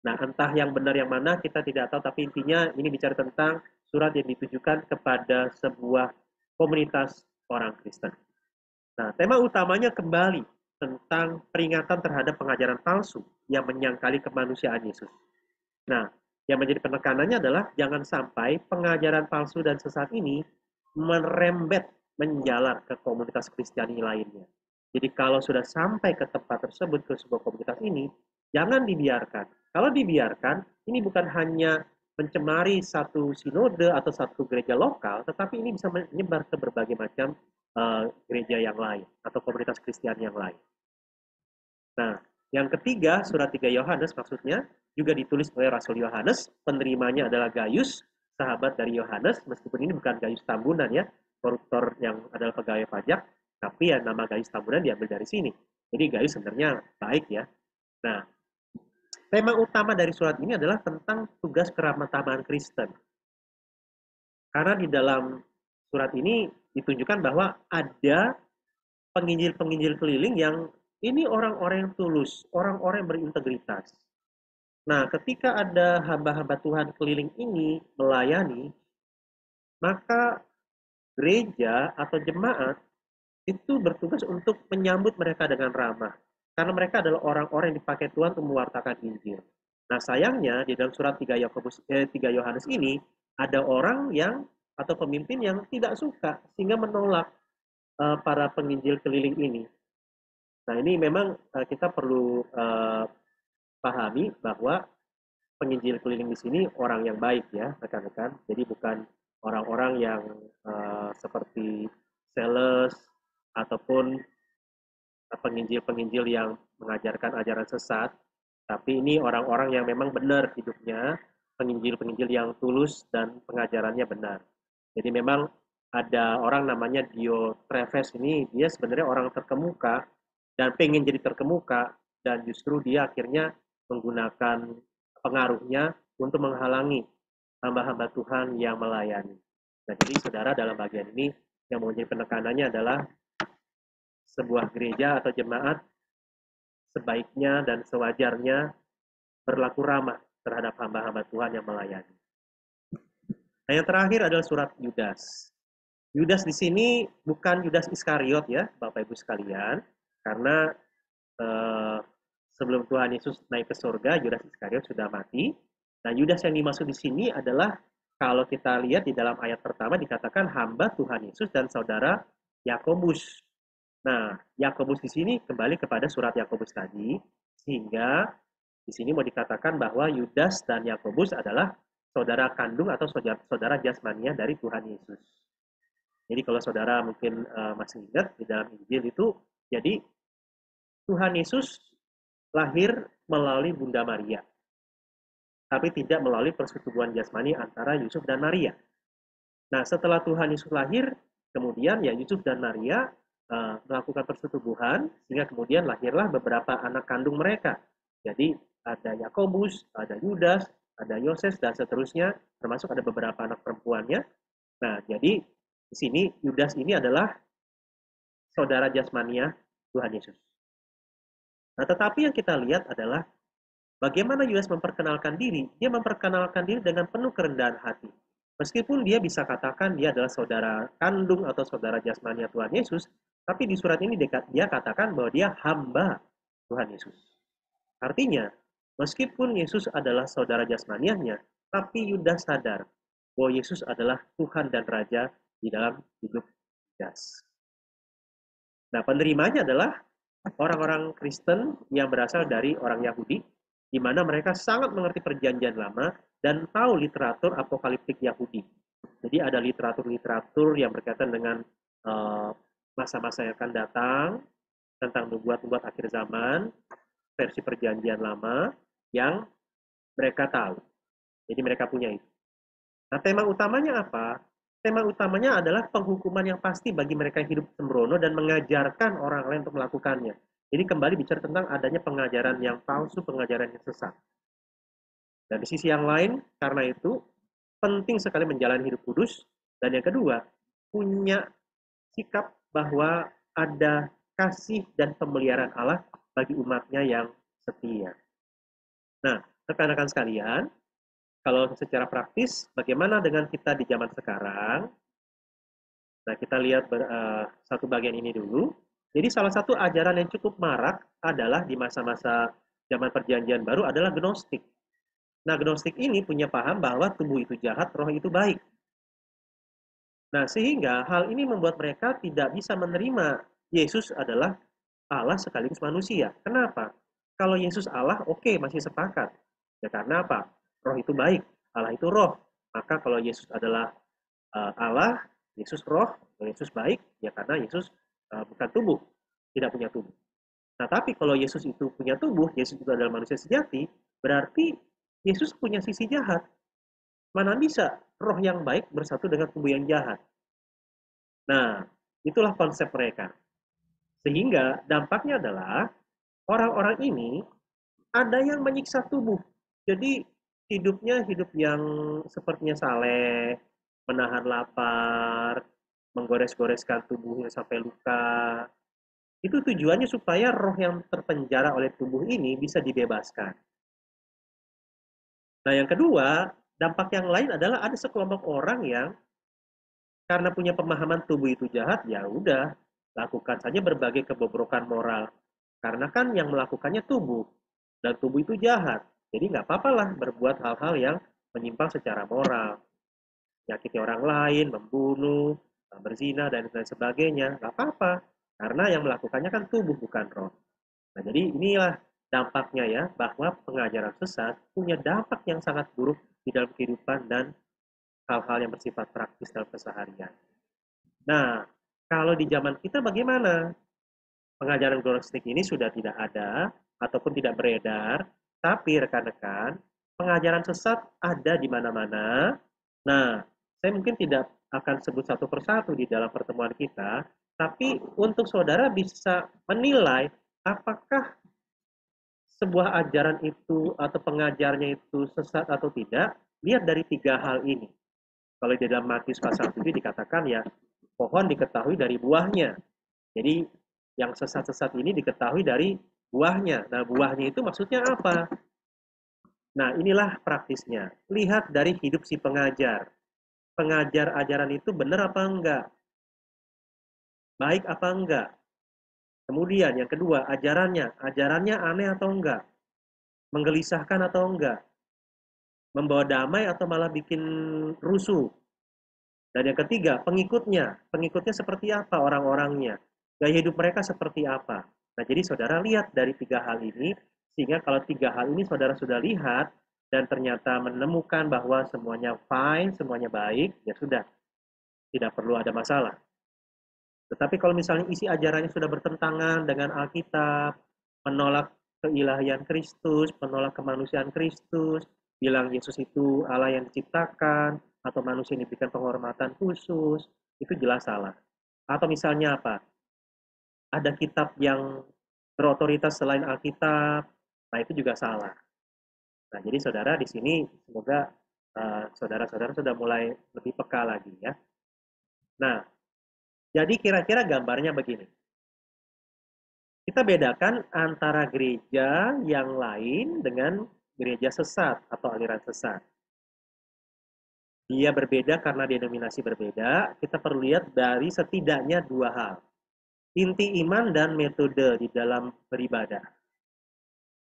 Nah, entah yang benar yang mana kita tidak tahu, tapi intinya ini bicara tentang surat yang ditujukan kepada sebuah komunitas orang Kristen. Nah, tema utamanya kembali tentang peringatan terhadap pengajaran palsu yang menyangkali kemanusiaan Yesus. Nah, yang menjadi penekanannya adalah jangan sampai pengajaran palsu dan sesat ini merembet menjalar ke komunitas Kristiani lainnya. Jadi kalau sudah sampai ke tempat tersebut, ke sebuah komunitas ini, jangan dibiarkan. Kalau dibiarkan, ini bukan hanya mencemari satu sinode atau satu gereja lokal, tetapi ini bisa menyebar ke berbagai macam gereja yang lain atau komunitas Kristiani yang lain. Nah, yang ketiga, surat 3 Yohanes maksudnya juga ditulis oleh Rasul Yohanes, penerimanya adalah Gaius, sahabat dari Yohanes, meskipun ini bukan Gaius Tambunan ya, koruptor yang adalah pegawai pajak, tapi ya nama Gaius Tambunan diambil dari sini. Jadi Gaius sebenarnya baik ya. Nah, tema utama dari surat ini adalah tentang tugas keramatamaan Kristen. Karena di dalam surat ini ditunjukkan bahwa ada penginjil-penginjil keliling yang ini orang-orang yang tulus, orang-orang yang berintegritas. Nah, ketika ada hamba-hamba Tuhan keliling ini melayani, maka gereja atau jemaat itu bertugas untuk menyambut mereka dengan ramah. Karena mereka adalah orang-orang yang dipakai Tuhan untuk mewartakan Injil. Nah, sayangnya di dalam surat 3 Yohanes ini ada orang yang atau pemimpin yang tidak suka sehingga menolak para penginjil keliling ini. Nah, ini memang kita perlu pahami bahwa penginjil keliling di sini orang yang baik ya, rekan-rekan. Jadi bukan orang-orang yang seperti sales ataupun penginjil-penginjil yang mengajarkan ajaran sesat, tapi ini orang-orang yang memang benar hidupnya, penginjil-penginjil yang tulus dan pengajarannya benar. Jadi memang ada orang namanya Diotrephes ini, dia sebenarnya orang terkemuka dan pengen jadi terkemuka, dan justru dia akhirnya menggunakan pengaruhnya untuk menghalangi hamba-hamba Tuhan yang melayani. Nah, jadi saudara dalam bagian ini yang mau jadi penekanannya adalah sebuah gereja atau jemaat sebaiknya dan sewajarnya berlaku ramah terhadap hamba-hamba Tuhan yang melayani. Nah, yang terakhir adalah surat Yudas. Yudas di sini bukan Yudas Iskariot ya, Bapak Ibu sekalian, karena sebelum Tuhan Yesus naik ke surga, Yudas Iskariot sudah mati. Nah, Yudas yang dimaksud di sini adalah kalau kita lihat di dalam ayat pertama dikatakan hamba Tuhan Yesus dan saudara Yakobus. Nah, Yakobus di sini kembali kepada surat Yakobus tadi, sehingga di sini mau dikatakan bahwa Yudas dan Yakobus adalah saudara kandung atau saudara jasmania dari Tuhan Yesus. Jadi kalau saudara mungkin masih ingat di dalam Injil itu, jadi Tuhan Yesus lahir melalui Bunda Maria, tapi tidak melalui persetubuhan jasmani antara Yusuf dan Maria. Nah, setelah Tuhan Yesus lahir, kemudian ya Yusuf dan Maria melakukan persetubuhan, sehingga kemudian lahirlah beberapa anak kandung mereka. Jadi ada Yakobus, ada Yudas, ada Yoses, dan seterusnya, termasuk ada beberapa anak perempuannya. Nah, jadi di sini Yudas ini adalah saudara jasmania Tuhan Yesus. Nah, tetapi yang kita lihat adalah bagaimana Yudas memperkenalkan diri. Dia memperkenalkan diri dengan penuh kerendahan hati. Meskipun dia bisa katakan dia adalah saudara kandung atau saudara jasmania Tuhan Yesus, tapi di surat ini dia katakan bahwa dia hamba Tuhan Yesus. Artinya, meskipun Yesus adalah saudara jasmaniahnya, tapi Yudas sadar bahwa Yesus adalah Tuhan dan Raja di dalam hidup Yudas. Nah, penerimanya adalah orang-orang Kristen yang berasal dari orang Yahudi, di mana mereka sangat mengerti perjanjian lama dan tahu literatur apokaliptik Yahudi. Jadi ada literatur-literatur yang berkaitan dengan masa-masa yang akan datang, tentang nubuat-nubuat akhir zaman, versi perjanjian lama, yang mereka tahu. Jadi mereka punya itu. Nah, tema utamanya apa? Tema utamanya adalah penghukuman yang pasti bagi mereka yang hidup sembrono dan mengajarkan orang lain untuk melakukannya. Jadi kembali bicara tentang adanya pengajaran yang palsu, pengajaran yang sesat. Dan di sisi yang lain, karena itu penting sekali menjalani hidup kudus. Dan yang kedua, punya sikap bahwa ada kasih dan pemeliharaan Allah bagi umatnya yang setia. Nah, rekan-rekan sekalian, kalau secara praktis, bagaimana dengan kita di zaman sekarang? Nah, kita lihat satu bagian ini dulu. Jadi salah satu ajaran yang cukup marak adalah di masa-masa zaman perjanjian baru adalah Gnostik. Nah, Gnostik ini punya paham bahwa tubuh itu jahat, roh itu baik. Nah, sehingga hal ini membuat mereka tidak bisa menerima Yesus adalah Allah sekaligus manusia. Kenapa? Kalau Yesus Allah, oke, masih sepakat. Ya karena apa? Roh itu baik, Allah itu roh. Maka kalau Yesus adalah Allah, Yesus roh, Yesus baik, ya karena Yesus bukan tubuh, tidak punya tubuh. Nah, tapi kalau Yesus itu punya tubuh, Yesus itu adalah manusia sejati, berarti Yesus punya sisi jahat. Mana bisa roh yang baik bersatu dengan tubuh yang jahat? Nah, itulah konsep mereka. Sehingga dampaknya adalah orang-orang ini ada yang menyiksa tubuh. Jadi hidupnya hidup yang sepertinya saleh, menahan lapar, menggores-goreskan tubuhnya sampai luka. Itu tujuannya supaya roh yang terpenjara oleh tubuh ini bisa dibebaskan. Nah, yang kedua, dampak yang lain adalah ada sekelompok orang yang karena punya pemahaman tubuh itu jahat, ya udah, lakukan saja berbagai kebobrokan moral. Karena kan yang melakukannya tubuh, dan tubuh itu jahat. Jadi nggak apa-apalah berbuat hal-hal yang menyimpang secara moral. Menyakiti orang lain, membunuh, berzina, dan lain sebagainya. Nggak apa-apa. Karena yang melakukannya kan tubuh, bukan roh. Nah, jadi inilah dampaknya ya, bahwa pengajaran sesat punya dampak yang sangat buruk di dalam kehidupan dan hal-hal yang bersifat praktis dalam keseharian. Nah, kalau di zaman kita bagaimana? Pengajaran gnostik ini sudah tidak ada ataupun tidak beredar, tapi rekan-rekan, pengajaran sesat ada di mana-mana. Nah, saya mungkin tidak akan sebut satu persatu di dalam pertemuan kita, tapi untuk saudara bisa menilai apakah sebuah ajaran itu atau pengajarnya itu sesat atau tidak, lihat dari tiga hal ini. Kalau di dalam Matius pasal 7 dikatakan ya, pohon diketahui dari buahnya. Jadi yang sesat-sesat ini diketahui dari buahnya. Nah, buahnya itu maksudnya apa? Nah, inilah praktisnya. Lihat dari hidup si pengajar. Pengajar ajaran itu benar apa enggak? Baik apa enggak? Kemudian yang kedua, ajarannya. Ajarannya aneh atau enggak? Menggelisahkan atau enggak? Membawa damai atau malah bikin rusuh? Dan yang ketiga, pengikutnya. Pengikutnya seperti apa orang-orangnya? Gaya hidup mereka seperti apa? Nah, jadi saudara lihat dari tiga hal ini, sehingga kalau tiga hal ini saudara sudah lihat, dan ternyata menemukan bahwa semuanya fine, semuanya baik, ya sudah, tidak perlu ada masalah. Tetapi kalau misalnya isi ajarannya sudah bertentangan dengan Alkitab, menolak keilahian Kristus, menolak kemanusiaan Kristus, bilang Yesus itu Allah yang diciptakan, atau manusia yang diberikan penghormatan khusus, itu jelas salah. Atau misalnya apa? Ada kitab yang berotoritas selain Alkitab, nah itu juga salah. Nah, jadi saudara di sini semoga saudara-saudara sudah mulai lebih peka lagi ya. Nah, jadi kira-kira gambarnya begini. Kita bedakan antara gereja yang lain dengan gereja sesat atau aliran sesat. Dia berbeda karena denominasi berbeda. Kita perlu lihat dari setidaknya dua hal. Inti iman dan metode di dalam beribadah.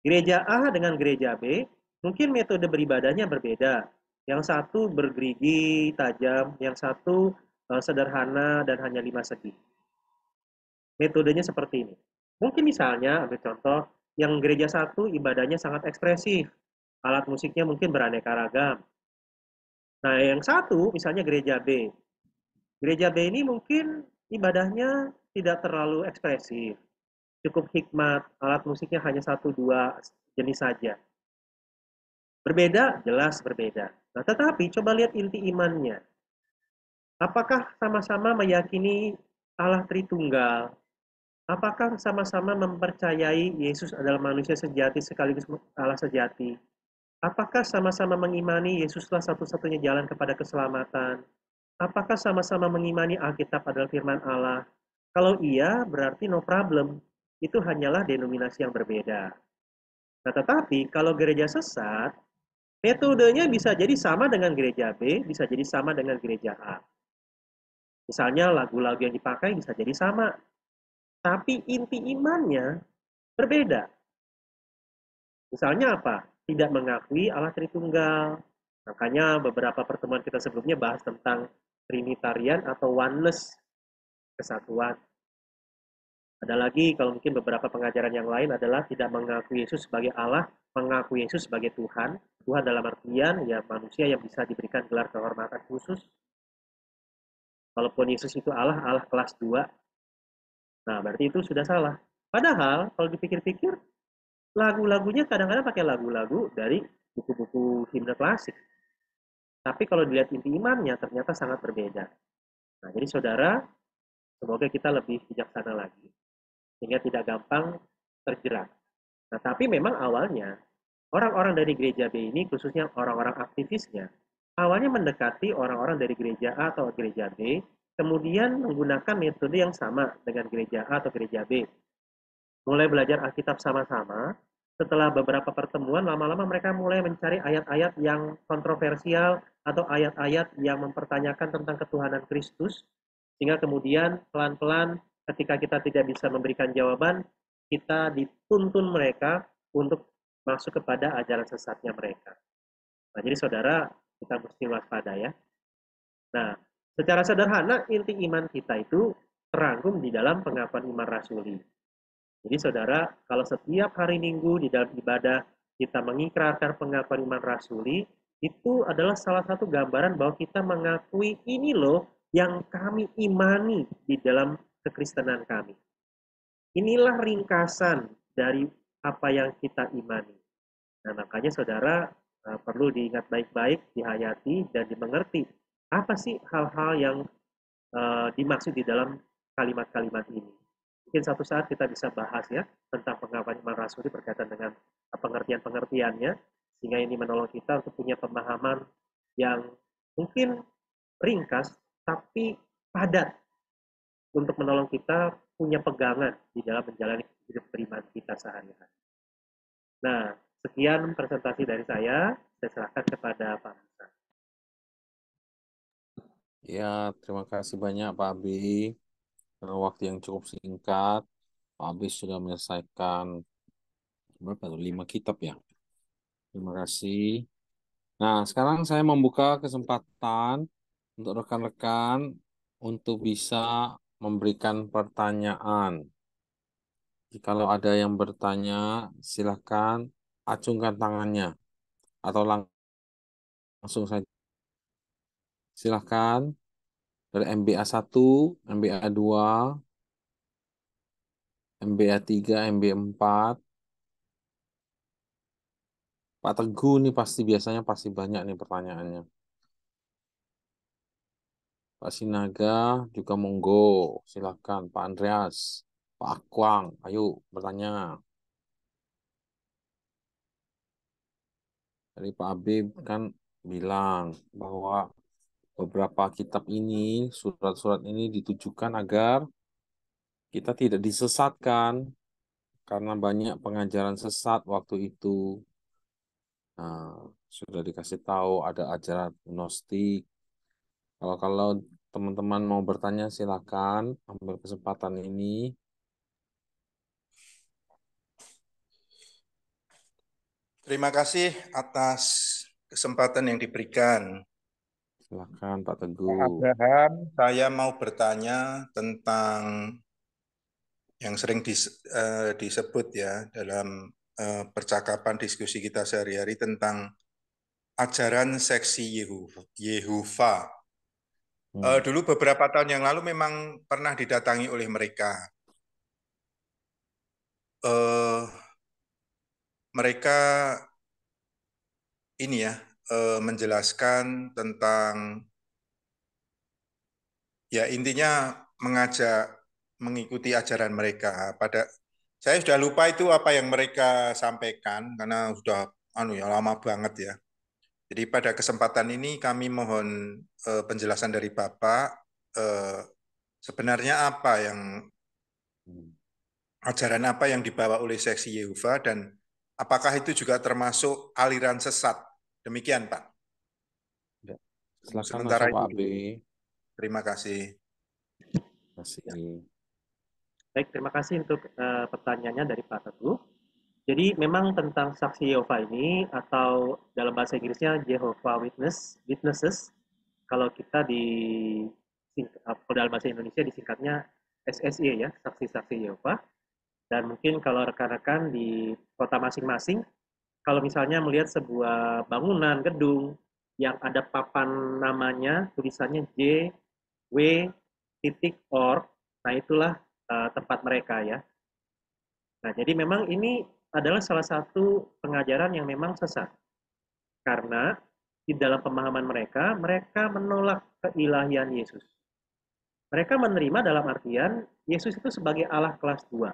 Gereja A dengan gereja B, mungkin metode beribadahnya berbeda. Yang satu bergerigi tajam, yang satu sederhana dan hanya 5 segi. Metodenya seperti ini. Mungkin misalnya, ambil contoh, yang gereja satu ibadahnya sangat ekspresif. Alat musiknya mungkin beraneka ragam. Nah, yang satu, misalnya gereja B. Gereja B ini mungkin ibadahnya tidak terlalu ekspresif. Cukup hikmat, alat musiknya hanya 1-2 jenis saja. Berbeda, jelas berbeda. Nah, tetapi coba lihat inti imannya. Apakah sama-sama meyakini Allah Tritunggal? Apakah sama-sama mempercayai Yesus adalah manusia sejati sekaligus Allah sejati? Apakah sama-sama mengimani Yesuslah satu-satunya jalan kepada keselamatan? Apakah sama-sama mengimani Alkitab adalah firman Allah? Kalau iya, berarti no problem. Itu hanyalah denominasi yang berbeda. Nah, tetapi kalau gereja sesat, metodenya bisa jadi sama dengan gereja B, bisa jadi sama dengan gereja A. Misalnya lagu-lagu yang dipakai bisa jadi sama, tapi inti imannya berbeda. Misalnya apa? Tidak mengakui Allah Tritunggal. Makanya beberapa pertemuan kita sebelumnya bahas tentang Trinitarian atau oneness, kesatuan. Ada lagi kalau mungkin beberapa pengajaran yang lain adalah tidak mengakui Yesus sebagai Allah, mengakui Yesus sebagai Tuhan. Tuhan dalam artian ya manusia yang bisa diberikan gelar kehormatan khusus. Walaupun Yesus itu Allah, Allah kelas 2. Nah, berarti itu sudah salah. Padahal kalau dipikir-pikir, lagu-lagunya kadang-kadang pakai lagu-lagu dari buku-buku himne klasik. Tapi kalau dilihat inti imannya ternyata sangat berbeda. Nah, jadi saudara, semoga kita lebih bijaksana lagi sehingga tidak gampang terjerat. Nah, tapi memang awalnya orang-orang dari gereja B ini, khususnya orang-orang aktivisnya, awalnya mendekati orang-orang dari gereja A atau gereja B, kemudian menggunakan metode yang sama dengan gereja A atau gereja B. Mulai belajar Alkitab sama-sama, setelah beberapa pertemuan, lama-lama mereka mulai mencari ayat-ayat yang kontroversial atau ayat-ayat yang mempertanyakan tentang ketuhanan Kristus, sehingga kemudian pelan-pelan ketika kita tidak bisa memberikan jawaban, kita dituntun mereka untuk masuk kepada ajaran sesatnya mereka. Nah, jadi saudara, kita mesti waspada ya. Nah, secara sederhana, inti iman kita itu terangkum di dalam pengakuan iman rasuli. Jadi saudara, kalau setiap hari Minggu di dalam ibadah kita mengikrarkan pengakuan iman rasuli, itu adalah salah satu gambaran bahwa kita mengakui ini loh yang kami imani di dalam kekristenan kami. Inilah ringkasan dari apa yang kita imani. Nah, makanya saudara perlu diingat baik-baik, dihayati, dan dimengerti. Apa sih hal-hal yang dimaksud di dalam kalimat-kalimat ini? Mungkin satu saat kita bisa bahas ya tentang pengakuan iman rasuli berkaitan dengan pengertian-pengertiannya, sehingga ini menolong kita untuk punya pemahaman yang mungkin ringkas tapi padat untuk menolong kita punya pegangan di dalam menjalani hidup beriman kita sehari-hari. Nah, sekian presentasi dari saya serahkan kepada Pak Musa. Ya, terima kasih banyak Pak Abi. Dalam waktu yang cukup singkat, Pak Abi sudah menyelesaikan berapa tuh? 5 kitab ya. Terima kasih. Nah, sekarang saya membuka kesempatan untuk rekan-rekan untuk bisa memberikan pertanyaan. Kalau ada yang bertanya, silakan acungkan tangannya atau langsung saja. Silakan dari MBA 1, MBA 2, MBA 3, MBA 4. Pak Teguh nih biasanya pasti banyak nih pertanyaannya. Pak Sinaga juga monggo, silakan. Pak Andreas, Pak Akwang, ayo bertanya. Dari Pak Habib kan bilang bahwa beberapa kitab ini, surat-surat ini ditujukan agar kita tidak disesatkan karena banyak pengajaran sesat waktu itu. Nah, sudah dikasih tahu ada ajaran gnostik. Kalau teman-teman mau bertanya, silakan ambil kesempatan ini. Terima kasih atas kesempatan yang diberikan. Silakan Pak Pak Teguh. Abraham, saya mau bertanya tentang yang sering disebut ya dalam percakapan diskusi kita sehari-hari tentang ajaran seksi Yehova. Dulu beberapa tahun yang lalu memang pernah didatangi oleh mereka. Mereka ini ya menjelaskan tentang ya intinya mengajak mengikuti ajaran mereka. Saya sudah lupa itu apa yang mereka sampaikan karena sudah lama banget ya. Jadi pada kesempatan ini kami mohon penjelasan dari Bapak, sebenarnya ajaran apa yang dibawa oleh Seksi Yehova, dan apakah itu juga termasuk aliran sesat? Demikian, Pak. Ya. Silakan Sementara langsung Pak itu Abe. dulu. Terima kasih. Terima kasih. Baik, terima kasih untuk pertanyaannya dari Pak Teguh. Jadi memang tentang saksi Yehova ini, atau dalam bahasa Inggrisnya Jehovah Witnesses, kalau kita kalau dalam bahasa Indonesia disingkatnya SSY ya, saksi-saksi Yehova. Dan mungkin kalau rekan-rekan di kota masing-masing, kalau misalnya melihat sebuah bangunan, gedung, yang ada papan namanya, tulisannya JW.org, nah itulah tempat mereka ya. Nah, jadi memang ini adalah salah satu pengajaran yang memang sesat. Karena di dalam pemahaman mereka, mereka menolak keilahian Yesus. Mereka menerima dalam artian Yesus itu sebagai Allah kelas 2.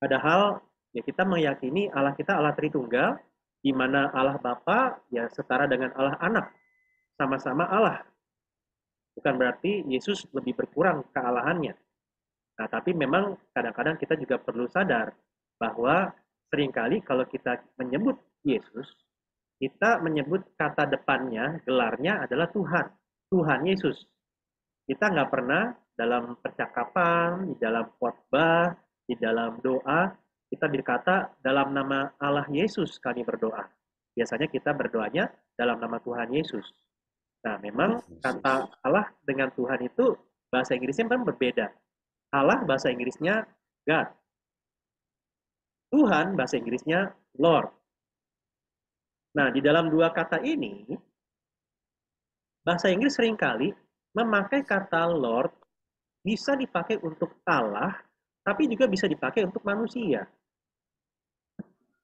Padahal ya kita meyakini Allah kita Allah Tritunggal, di mana Allah Bapa ya setara dengan Allah Anak, sama-sama Allah. Bukan berarti Yesus lebih berkurang kealahannya. Nah, tapi memang kadang-kadang kita juga perlu sadar bahwa seringkali kalau kita menyebut Yesus, kita menyebut kata depannya, gelarnya adalah Tuhan. Tuhan Yesus. Kita nggak pernah dalam percakapan, di dalam khotbah, di dalam doa, kita berkata dalam nama Allah Yesus kami berdoa. Biasanya kita berdoanya dalam nama Tuhan Yesus. Nah, memang kata Allah dengan Tuhan itu bahasa Inggrisnya memang berbeda. Allah bahasa Inggrisnya God. Tuhan bahasa Inggrisnya Lord. Nah, di dalam dua kata ini, bahasa Inggris seringkali memakai kata Lord bisa dipakai untuk Allah, tapi juga bisa dipakai untuk manusia.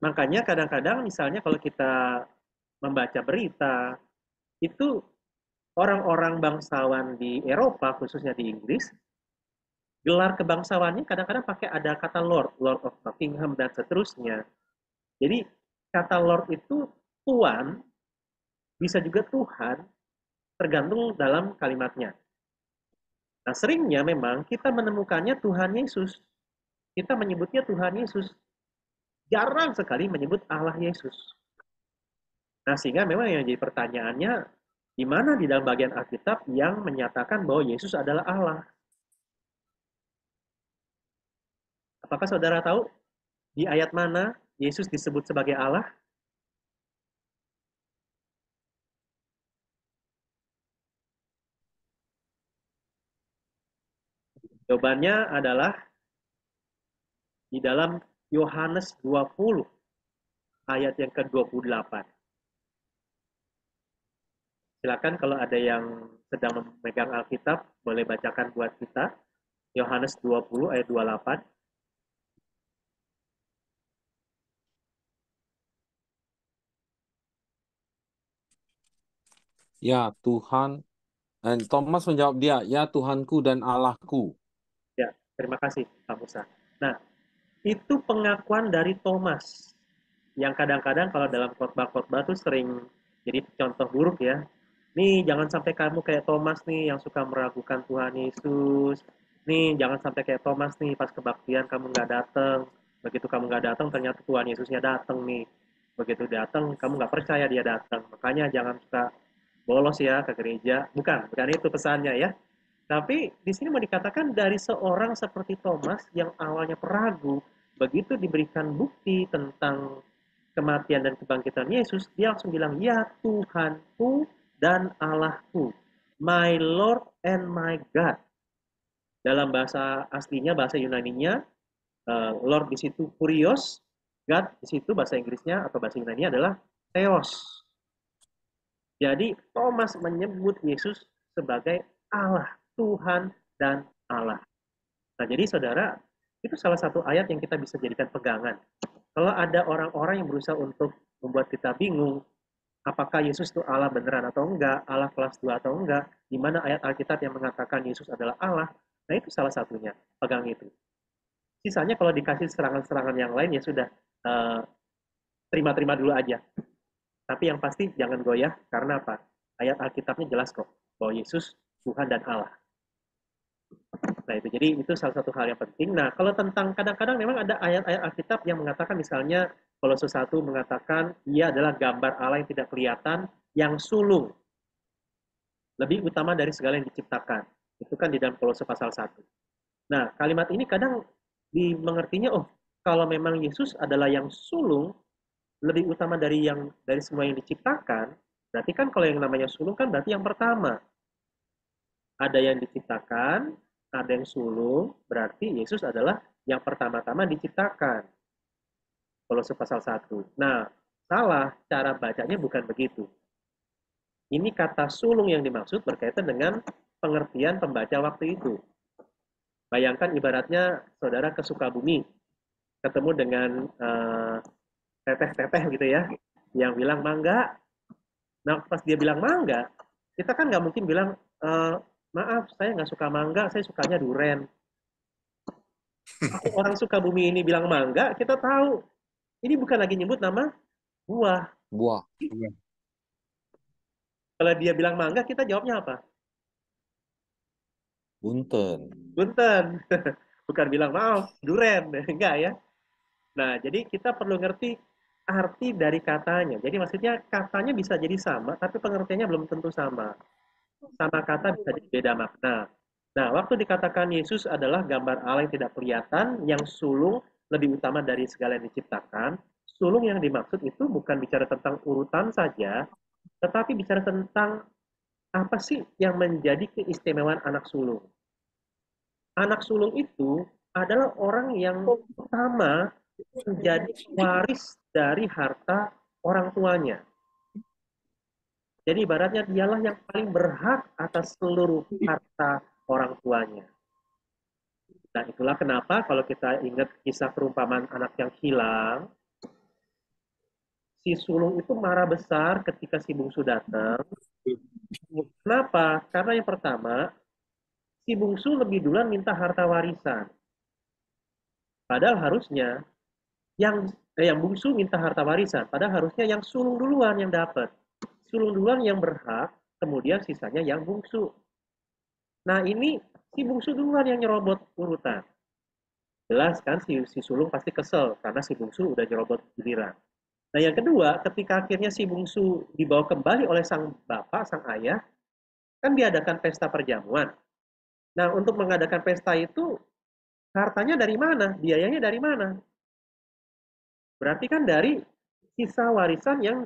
Makanya kadang-kadang misalnya kalau kita membaca berita, itu orang-orang bangsawan di Eropa, khususnya di Inggris, gelar kebangsawannya kadang-kadang pakai ada kata Lord, Lord of Buckingham, dan seterusnya. Jadi kata Lord itu Tuan, bisa juga Tuhan, tergantung dalam kalimatnya. Nah, seringnya memang kita menemukannya Tuhan Yesus. Kita menyebutnya Tuhan Yesus. Jarang sekali menyebut Allah Yesus. Nah, sehingga memang yang jadi pertanyaannya, di mana di dalam bagian Alkitab yang menyatakan bahwa Yesus adalah Allah? Apakah saudara tahu di ayat mana Yesus disebut sebagai Allah? Jawabannya adalah di dalam Yohanes 20 ayat yang ke-28. Silakan kalau ada yang sedang memegang Alkitab, boleh bacakan buat kita. Yohanes 20 ayat 28. Ya Tuhan, Thomas menjawab dia, ya Tuhanku dan Allahku. Ya, terima kasih Pak Musa. Nah, itu pengakuan dari Thomas. Yang kadang-kadang kalau dalam khotbah-khotbah tuh sering jadi contoh buruk ya. Nih, jangan sampai kamu kayak Thomas nih yang suka meragukan Tuhan Yesus. Nih, jangan sampai kayak Thomas nih pas kebaktian kamu nggak datang. Begitu kamu nggak datang, ternyata Tuhan Yesusnya datang nih. Begitu datang, kamu nggak percaya dia datang. Makanya jangan suka bolos ya ke gereja. Bukan itu pesannya ya. Tapi di sini mau dikatakan dari seorang seperti Thomas yang awalnya peragu, begitu diberikan bukti tentang kematian dan kebangkitan Yesus, dia langsung bilang, ya Tuhanku dan Allahku, my Lord and my God. Dalam bahasa aslinya, bahasa Yunaninya, Lord di situ Kurios, God di situ bahasa Inggrisnya atau bahasa Yunani adalah Theos. Jadi Thomas menyebut Yesus sebagai Allah, Tuhan dan Allah. Nah, jadi saudara, itu salah satu ayat yang kita bisa jadikan pegangan. Kalau ada orang-orang yang berusaha untuk membuat kita bingung, apakah Yesus itu Allah beneran atau enggak, Allah kelas 2 atau enggak, di mana ayat Alkitab yang mengatakan Yesus adalah Allah, nah itu salah satunya, pegang itu. Sisanya kalau dikasih serangan-serangan yang lain, ya sudah, terima-terima dulu aja. Tapi yang pasti jangan goyah, karena apa? Ayat Alkitabnya jelas kok, bahwa Yesus Tuhan dan Allah. Nah itu, jadi itu salah satu hal yang penting. Nah kalau tentang, kadang-kadang memang ada ayat-ayat Alkitab yang mengatakan, misalnya Kolose 1 mengatakan ia adalah gambar Allah yang tidak kelihatan, yang sulung, lebih utama dari segala yang diciptakan. Itu kan di dalam Kolose pasal 1. Nah kalimat ini kadang dimengertinya, oh kalau memang Yesus adalah yang sulung, lebih utama dari semua yang diciptakan, berarti kan kalau yang namanya sulung kan berarti yang pertama. Ada yang diciptakan, ada yang sulung, berarti Yesus adalah yang pertama-tama diciptakan. Kolose pasal 1. Nah, salah, cara bacanya bukan begitu. Ini kata sulung yang dimaksud berkaitan dengan pengertian pembaca waktu itu. Bayangkan ibaratnya saudara ke Sukabumi, ketemu dengan teteh-teteh gitu ya, yang bilang mangga. Nah, pas dia bilang mangga, kita kan nggak mungkin bilang, maaf, saya nggak suka mangga, saya sukanya duren. Kalau orang Sukabumi ini bilang mangga, kita tahu ini bukan lagi nyebut nama buah. Buah. Kalau dia bilang mangga, kita jawabnya apa? Bunten. Bunten. Bukan bilang maaf, duren. Enggak ya. Nah, jadi kita perlu ngerti arti dari katanya. Jadi maksudnya katanya bisa jadi sama, tapi pengertiannya belum tentu sama. Sama kata bisa jadi beda makna. Nah, waktu dikatakan Yesus adalah gambar Allah yang tidak kelihatan, yang sulung lebih utama dari segala yang diciptakan, sulung yang dimaksud itu bukan bicara tentang urutan saja, tetapi bicara tentang apa sih yang menjadi keistimewaan anak sulung. Anak sulung itu adalah orang yang utama menjadi waris dari harta orang tuanya. Jadi ibaratnya dialah yang paling berhak atas seluruh harta orang tuanya. Nah itulah kenapa kalau kita ingat kisah perumpamaan anak yang hilang, si sulung itu marah besar ketika si bungsu datang. Kenapa? Karena yang pertama, si bungsu lebih duluan minta harta warisan. Padahal harusnya yang bungsu minta harta warisan, padahal harusnya yang sulung duluan yang dapat. Sulung duluan yang berhak, kemudian sisanya yang bungsu. Nah ini si bungsu duluan yang nyerobot urutan. Jelas kan si sulung pasti kesel karena si bungsu udah nyerobot giliran. Nah yang kedua, ketika akhirnya si bungsu dibawa kembali oleh sang bapak, sang ayah, kan diadakan pesta perjamuan. Nah untuk mengadakan pesta itu, hartanya dari mana? Biayanya dari mana? Berarti kan dari sisa warisan yang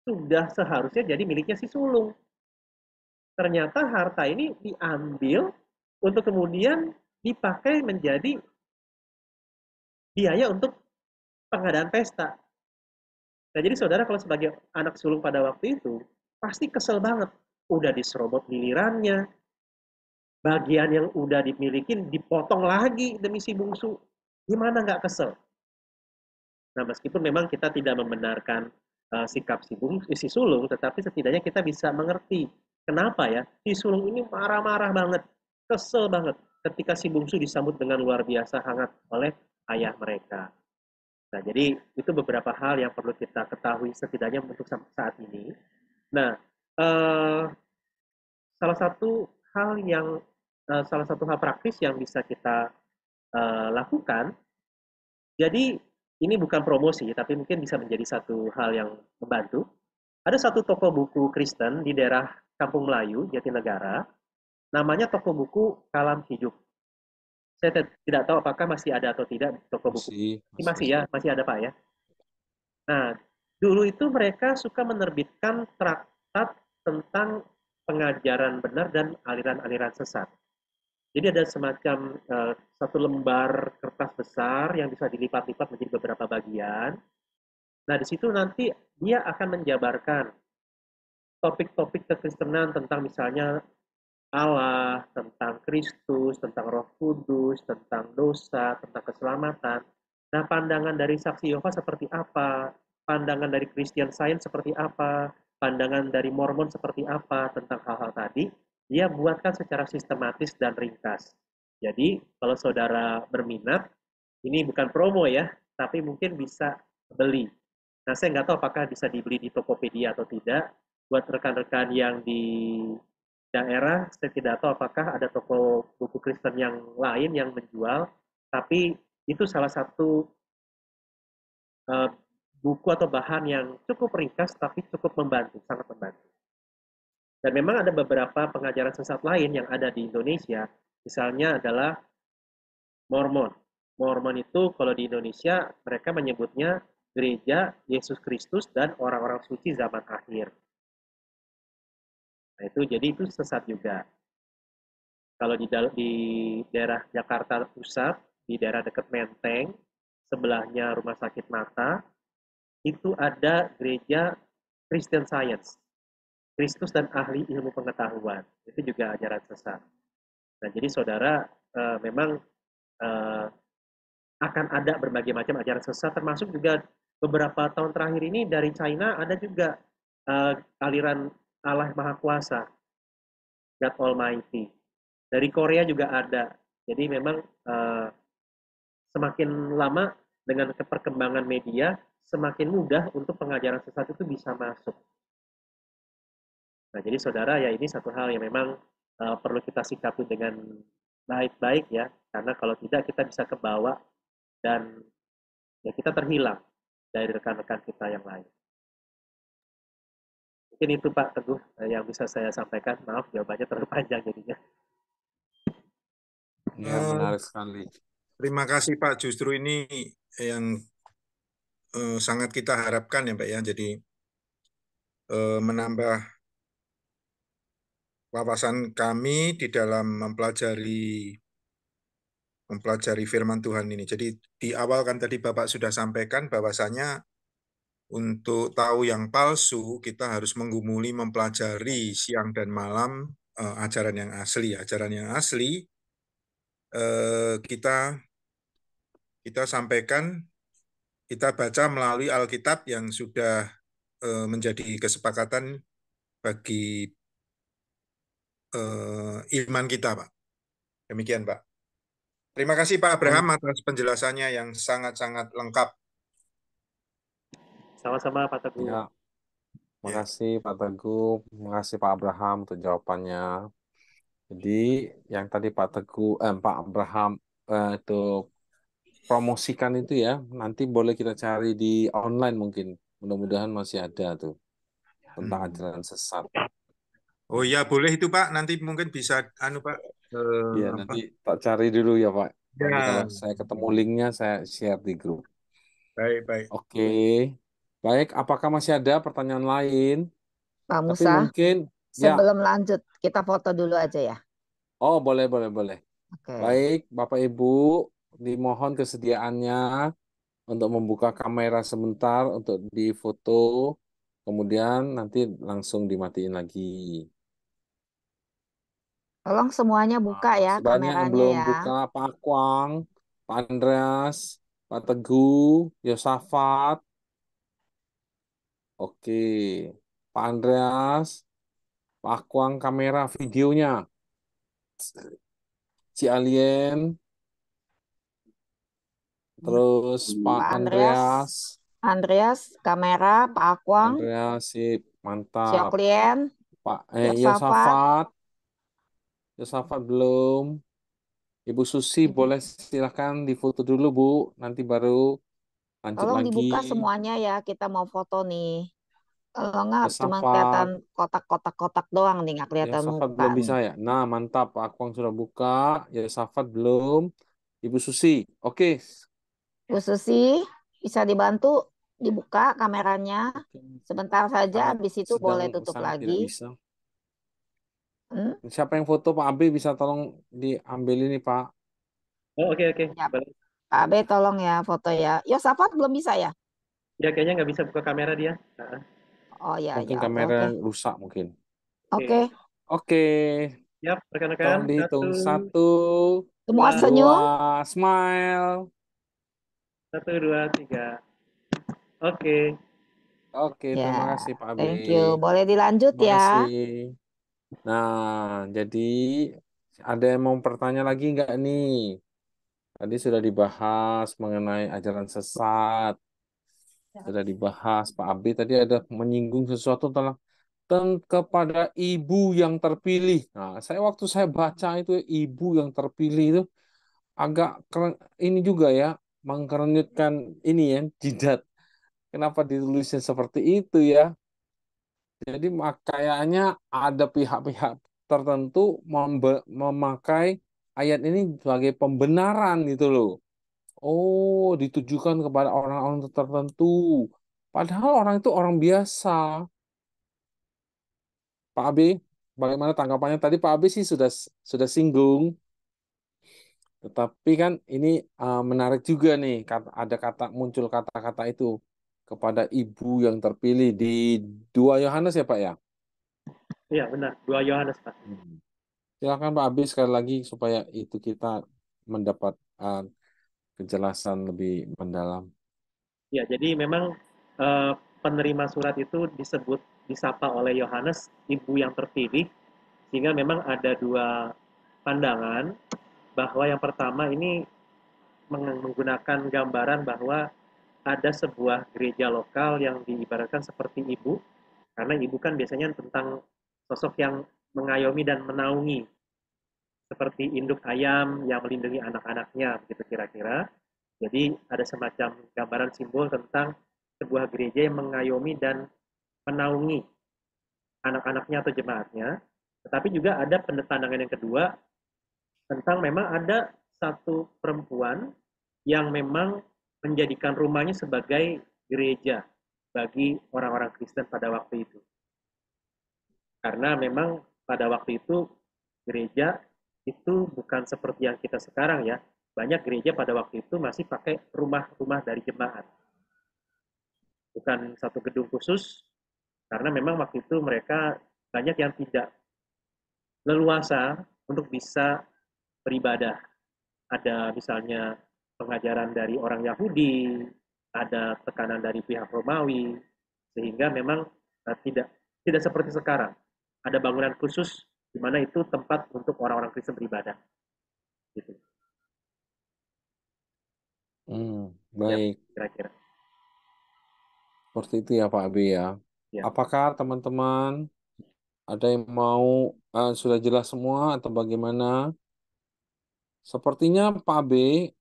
sudah seharusnya jadi miliknya si sulung. Ternyata harta ini diambil untuk kemudian dipakai menjadi biaya untuk pengadaan pesta. Nah, jadi saudara kalau sebagai anak sulung pada waktu itu, pasti kesel banget. Udah diserobot gilirannya, bagian yang udah dimiliki dipotong lagi demi si bungsu. Gimana nggak kesel? Nah, meskipun memang kita tidak membenarkan sikap si sulung, tetapi setidaknya kita bisa mengerti kenapa ya si sulung ini marah-marah banget, kesel banget ketika si bungsu disambut dengan luar biasa hangat oleh ayah mereka. Nah, jadi itu beberapa hal yang perlu kita ketahui setidaknya untuk saat ini. Nah, salah satu hal praktis yang bisa kita lakukan, jadi ini bukan promosi, tapi mungkin bisa menjadi satu hal yang membantu. Ada satu toko buku Kristen di daerah Kampung Melayu, Jatinegara, namanya toko buku Kalam Hidup. Saya tidak tahu apakah masih ada atau tidak toko buku. Masih ya, masih ada Pak ya. Nah, dulu itu mereka suka menerbitkan traktat tentang pengajaran benar dan aliran-aliran sesat. Jadi ada semacam satu lembar kertas besar yang bisa dilipat-lipat menjadi beberapa bagian. Nah, di situ nanti dia akan menjabarkan topik-topik kekristenan tentang misalnya Allah, tentang Kristus, tentang Roh Kudus, tentang dosa, tentang keselamatan. Nah, pandangan dari Saksi Yehova seperti apa? Pandangan dari Christian Science seperti apa? Pandangan dari Mormon seperti apa tentang hal-hal tadi? Dia buatkan secara sistematis dan ringkas. Jadi, kalau saudara berminat, ini bukan promo ya, tapi mungkin bisa beli. Nah, saya nggak tahu apakah bisa dibeli di Tokopedia atau tidak. Buat rekan-rekan yang di daerah, saya tidak tahu apakah ada toko buku Kristen yang lain yang menjual, tapi itu salah satu eh, buku atau bahan yang cukup ringkas tapi cukup membantu, sangat membantu. Dan memang ada beberapa pengajaran sesat lain yang ada di Indonesia, misalnya adalah Mormon. Mormon itu kalau di Indonesia mereka menyebutnya gereja Yesus Kristus dan orang-orang suci zaman akhir. Nah itu jadi itu sesat juga. Kalau di daerah Jakarta Pusat, di daerah dekat Menteng, sebelahnya Rumah Sakit Mata, itu ada gereja Christian Science, Kristus dan ahli ilmu pengetahuan. Itu juga ajaran sesat. Nah, jadi saudara memang eh, akan ada berbagai macam ajaran sesat, termasuk juga beberapa tahun terakhir ini dari China ada juga aliran Allah Maha Kuasa, God Almighty. Dari Korea juga ada. Jadi memang semakin lama dengan perkembangan media, semakin mudah untuk pengajaran sesat itu bisa masuk. Nah, jadi saudara ya ini satu hal yang memang perlu kita sikapi dengan baik-baik ya, karena kalau tidak kita bisa kebawa dan ya kita terhilang dari rekan-rekan kita yang lain. Mungkin itu Pak Teguh yang bisa saya sampaikan. Maaf jawabannya terlalu panjang jadinya. Ya, menarik sekali. Terima kasih Pak. Justru ini yang sangat kita harapkan ya Pak ya. Jadi menambah wawasan kami di dalam mempelajari firman Tuhan ini. Jadi di awal kan tadi Bapak sudah sampaikan bahwasanya untuk tahu yang palsu kita harus menggumuli, mempelajari siang dan malam ajaran yang asli. Ajaran yang asli kita sampaikan, kita baca melalui Alkitab yang sudah menjadi kesepakatan bagi iman kita, Pak. Demikian, Pak. Terima kasih Pak Abraham atas penjelasannya yang sangat-sangat lengkap. Sama-sama Pak Teguh. Ya, makasih Pak Teguh, makasih Pak Abraham untuk jawabannya. Jadi yang tadi Pak Abraham itu promosikan itu ya, nanti boleh kita cari di online mungkin. Mudah-mudahan masih ada tuh tentang ajaran sesat. Oh iya, boleh itu Pak. Nanti mungkin bisa Pak. Iya, Apa? nanti tak cari dulu ya Pak. Nanti kalau Ya, saya ketemu linknya saya share di grup. baik. Oke, baik. Apakah masih ada pertanyaan lain? Pak Tapi Musa, mungkin ya. sebelum lanjut, kita foto dulu aja ya. Oh, boleh. Oke. Baik, Bapak Ibu, dimohon kesediaannya untuk membuka kamera sebentar untuk difoto, kemudian nanti langsung dimatiin lagi. Tolong semuanya buka ya Sudah banyak yang kameranya belum ya. buka, Pak Akwang, Pak Andreas, Pak Teguh, Yosafat. Oke, Pak Andreas, Pak Akwang kamera videonya. Si Alien, terus Pak Pak Andreas, Andreas, kamera, Pak Pak Akwang, Andreas, sip, mantap. Syoklien, Pak Yosafat. Yosafat, Yosafat belum. Ibu Susi boleh silahkan difoto dulu Bu, nanti baru lanjut Tolong lagi. dibuka semuanya ya, kita mau foto nih. Kalau nggak cuma kelihatan Yosafat, kotak-kotak doang nih, nggak kelihatan Yosafat muka belum nih. bisa ya. Nah mantap, Pak Akwang sudah buka, Yosafat belum. Ibu Susi, oke. Bu Susi, bisa dibantu dibuka kameranya Oke. sebentar saja, Sangat habis itu sedang boleh tutup sangat lagi. tidak bisa. Hmm? Siapa yang foto Pak Abi bisa tolong diambil ini Pak. Oh oke. Ya, Boleh. Pak Abe tolong ya foto ya. Yosafat belum bisa ya? Ya kayaknya nggak bisa buka kamera dia. Oh ya, Mungkin oke kamera oke. rusak mungkin. Oke, Oke. Oke, Siap rekan-rekan. tolong dihitung satu, semua Dua, dua, senyum. smile. 1, 2, 3. Oke. Oke, Ya, terima kasih Pak Abi. thank you. Boleh dilanjut Terima ya. kasih. Nah, jadi ada yang mau bertanya lagi nggak nih? Tadi sudah dibahas mengenai ajaran sesat. sudah dibahas. Pak Abe tadi ada menyinggung sesuatu tentang kepada ibu yang terpilih. Nah, waktu saya baca itu ibu yang terpilih itu agak keren, ini juga ya, mengkerunyutkan ini ya, jidat. Kenapa ditulisnya seperti itu ya? Jadi kayaknya ada pihak-pihak tertentu memakai ayat ini sebagai pembenaran gitu loh. Oh, ditujukan kepada orang-orang tertentu. Padahal orang itu orang biasa. Pak Abi, bagaimana tanggapannya? Tadi Pak Abi sih sudah singgung, tetapi kan ini menarik juga nih. Ada muncul kata-kata itu kepada ibu yang terpilih di 2 Yohanes ya Pak ya? Iya, benar. 2 Yohanes, Pak. Hmm. Silakan Pak Abi sekali lagi supaya itu kita mendapat uh, kejelasan lebih mendalam. Ya, jadi memang penerima surat itu disapa oleh Yohanes ibu yang terpilih, sehingga memang ada dua pandangan bahwa yang pertama ini menggunakan gambaran bahwa ada sebuah gereja lokal yang diibaratkan seperti ibu, karena ibu kan biasanya tentang sosok yang mengayomi dan menaungi, seperti induk ayam yang melindungi anak-anaknya, begitu kira-kira. Jadi ada semacam gambaran simbol tentang sebuah gereja yang mengayomi dan menaungi anak-anaknya atau jemaatnya. Tetapi juga ada pandangan yang kedua tentang memang ada satu perempuan yang memang menjadikan rumahnya sebagai gereja bagi orang-orang Kristen pada waktu itu. Karena memang pada waktu itu gereja itu bukan seperti yang kita sekarang ya. Banyak gereja pada waktu itu masih pakai rumah-rumah dari jemaat. Bukan satu gedung khusus, karena memang waktu itu mereka banyak yang tidak leluasa untuk bisa beribadah. Ada misalnya pengajaran dari orang Yahudi, ada tekanan dari pihak Romawi, sehingga memang tidak tidak seperti sekarang. Ada bangunan khusus di mana itu tempat untuk orang-orang Kristen beribadah. Gitu. Ya, Baik, kira-kira. seperti itu ya Pak Abi ya. Ya. Apakah teman-teman ada yang mau sudah jelas semua atau bagaimana? Sepertinya Pak Abi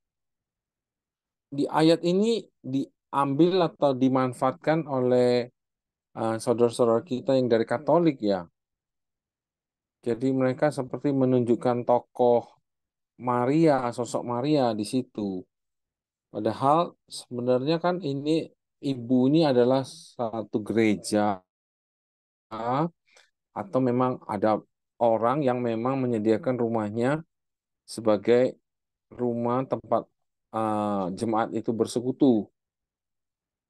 di ayat ini diambil atau dimanfaatkan oleh saudara-saudara kita yang dari Katolik ya. Jadi mereka seperti menunjukkan tokoh Maria, sosok Maria di situ. Padahal sebenarnya kan ibu ini adalah satu gereja atau memang ada orang yang memang menyediakan rumahnya sebagai rumah tempat jemaat itu bersekutu.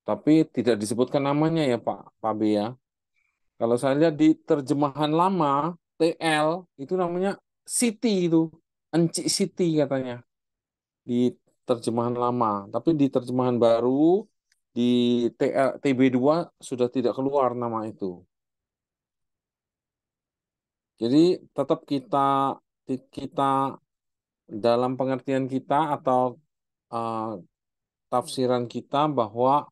Tapi tidak disebutkan namanya ya Pak B ya. Kalau saya lihat di terjemahan lama TL itu namanya City itu, Enci City katanya di terjemahan lama. Tapi di terjemahan baru di TB2 sudah tidak keluar nama itu. Jadi tetap kita dalam pengertian kita atau uh, tafsiran kita bahwa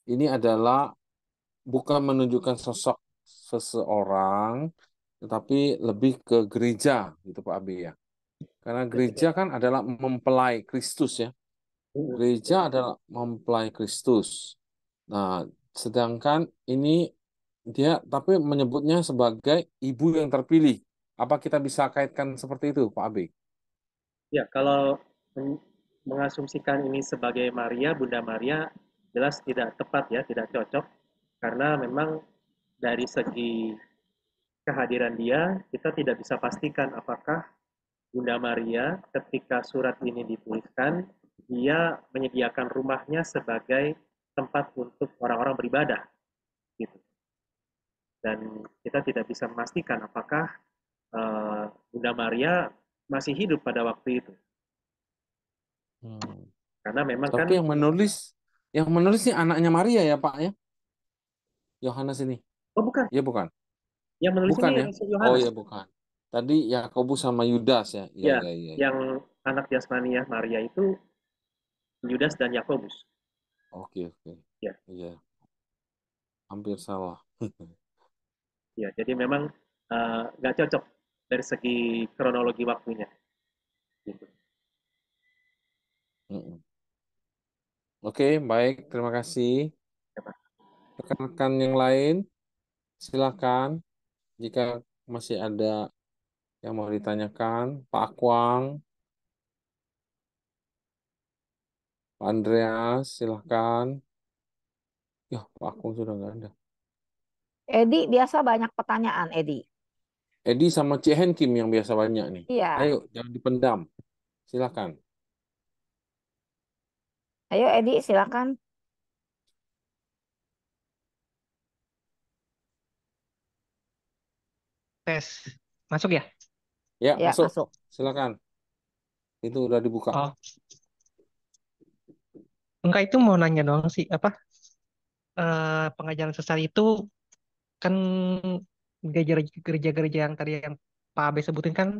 ini adalah bukan menunjukkan sosok seseorang, tetapi lebih ke gereja, gitu Pak Abi ya. Karena gereja kan adalah mempelai Kristus ya. Gereja adalah mempelai Kristus. Nah, sedangkan ini dia tapi menyebutnya sebagai ibu yang terpilih. Apa kita bisa kaitkan seperti itu, Pak Abi? Ya, kalau mengasumsikan ini sebagai Maria, Bunda Maria, jelas tidak tepat ya, tidak cocok. Karena memang dari segi kehadiran dia, kita tidak bisa pastikan apakah Bunda Maria ketika surat ini dituliskan, dia menyediakan rumahnya sebagai tempat untuk orang-orang beribadah. Gitu. Dan kita tidak bisa memastikan apakah Bunda Maria masih hidup pada waktu itu. Karena memang kan, Tapi yang menulis ini anaknya Maria ya Pak ya, Yohanes ini. oh bukan, Ya bukan, yang menulis bukan ini ya. Rasul Oh Yohanes. ya bukan. Tadi Yakobus sama Yudas ya. Ya Ya, ya ya. Ya. yang anak jasmaniah Maria itu Yudas dan Yakobus. Oke oke. Ya, Iya, hampir salah. ya. Jadi memang nggak cocok dari segi kronologi waktunya. Gitu. Mm-mm. Oke, baik. Terima kasih. Ya, Pak. Rekan-rekan yang lain, silakan. Jika masih ada yang mau ditanyakan, Pak Akwang, Pak Andreas, silakan. Ya, Pak Akwang sudah nggak ada. Edi biasa banyak pertanyaan, Edi. Edi sama Cik Hen Kim yang biasa banyak nih. Iya, Ayo, jangan dipendam. Silakan. ayo Edi silakan. Tes. Masuk ya? Ya, Ya, masuk. masuk. Silakan. Itu udah dibuka. Oh, enggak itu mau nanya doang sih. Apa pengajaran sesat itu kan gereja-gereja yang tadi yang Pak Abe sebutin kan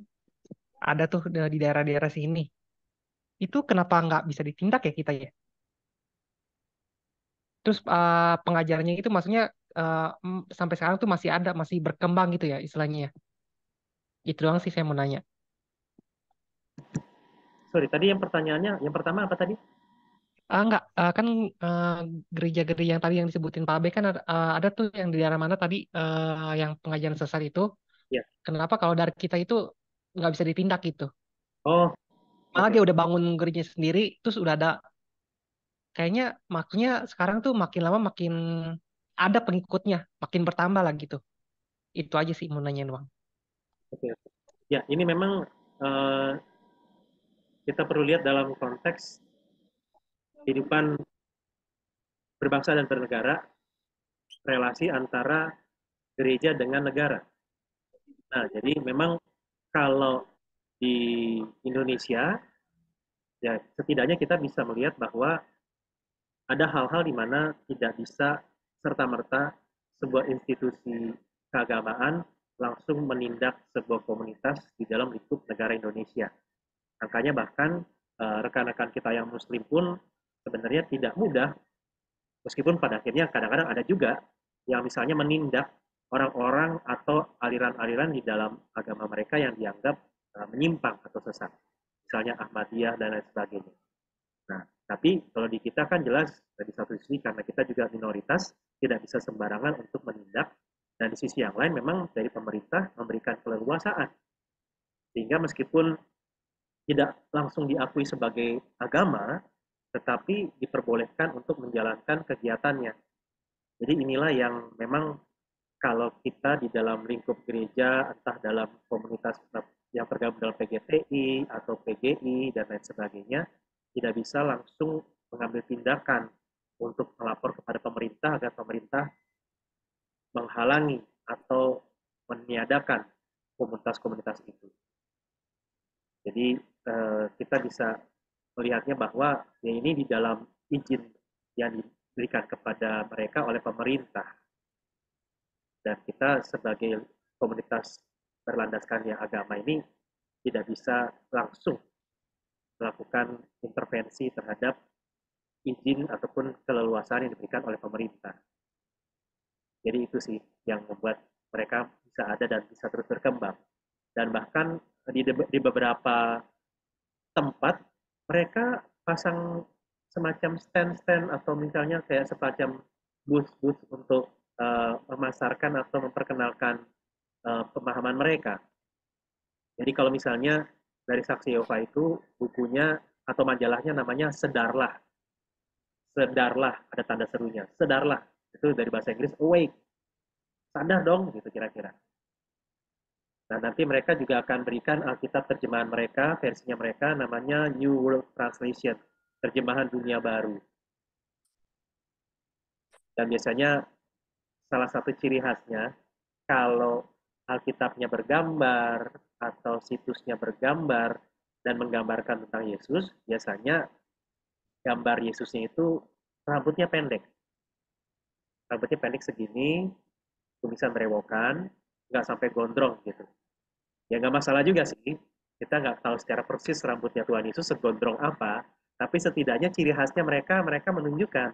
ada tuh di daerah-daerah sini. Itu kenapa nggak bisa ditindak ya kita ya? Terus pengajarannya itu maksudnya sampai sekarang tuh masih ada, masih berkembang gitu ya istilahnya ya. Itu doang sih saya mau nanya. Sorry, tadi yang pertanyaannya, yang pertama apa tadi? Enggak, kan eh, gereja-gereja yang tadi yang disebutin Pak Abe kan ada tuh yang di daerah mana tadi yang pengajaran sesat itu. Ya. Kenapa kalau dari kita itu nggak bisa ditindak gitu? Oh, Malah oke. dia udah bangun gereja sendiri, terus udah ada kayaknya makanya sekarang tuh makin lama makin ada pengikutnya, makin bertambah lah gitu. Itu aja sih mau nanya doang. Oke. Ya, ini memang eh, kita perlu lihat dalam konteks kehidupan berbangsa dan bernegara, relasi antara gereja dengan negara. Nah, jadi memang kalau di Indonesia, ya setidaknya kita bisa melihat bahwa ada hal-hal di mana tidak bisa serta-merta sebuah institusi keagamaan langsung menindak sebuah komunitas di dalam lingkup negara Indonesia. Makanya bahkan rekan-rekan kita yang muslim pun sebenarnya tidak mudah, meskipun pada akhirnya kadang-kadang ada juga yang misalnya menindak orang-orang atau aliran-aliran di dalam agama mereka yang dianggap menyimpang atau sesat. Misalnya Ahmadiyah dan lain sebagainya. Nah, tapi kalau di kita kan jelas di satu sisi karena kita juga minoritas, tidak bisa sembarangan untuk menindak, dan di sisi yang lain memang dari pemerintah memberikan keleluasaan. Sehingga meskipun tidak langsung diakui sebagai agama, tetapi diperbolehkan untuk menjalankan kegiatannya. Jadi inilah yang memang kalau kita di dalam lingkup gereja, entah dalam komunitas yang tergabung dalam PGTI atau PGI dan lain sebagainya, tidak bisa langsung mengambil tindakan untuk melapor kepada pemerintah agar pemerintah menghalangi atau meniadakan komunitas-komunitas itu. Jadi kita bisa melihatnya bahwa ya ini di dalam izin yang diberikan kepada mereka oleh pemerintah, dan kita sebagai komunitas berlandaskan yang agama ini tidak bisa langsung melakukan intervensi terhadap izin ataupun keleluasaan yang diberikan oleh pemerintah. Jadi itu sih yang membuat mereka bisa ada dan bisa terus berkembang. Dan bahkan di beberapa tempat mereka pasang semacam stand-stand atau misalnya kayak semacam booth-booth untuk memasarkan atau memperkenalkan pemahaman mereka. Jadi kalau misalnya dari Saksi Yehova itu bukunya atau majalahnya namanya Sedarlah. Sedarlah, ada tanda serunya. Sedarlah, itu dari bahasa Inggris awake. Sadar dong, gitu kira-kira. Nah, nanti mereka juga akan berikan Alkitab terjemahan mereka, versinya mereka namanya New World Translation, terjemahan dunia baru. Dan biasanya salah satu ciri khasnya, kalau Alkitabnya bergambar atau situsnya bergambar dan menggambarkan tentang Yesus, biasanya gambar Yesusnya itu rambutnya pendek. Rambutnya pendek segini, tulisan berewokan, nggak sampai gondrong gitu. Ya nggak masalah juga sih, kita nggak tahu secara persis rambutnya Tuhan Yesus segondrong apa, tapi setidaknya ciri khasnya mereka menunjukkan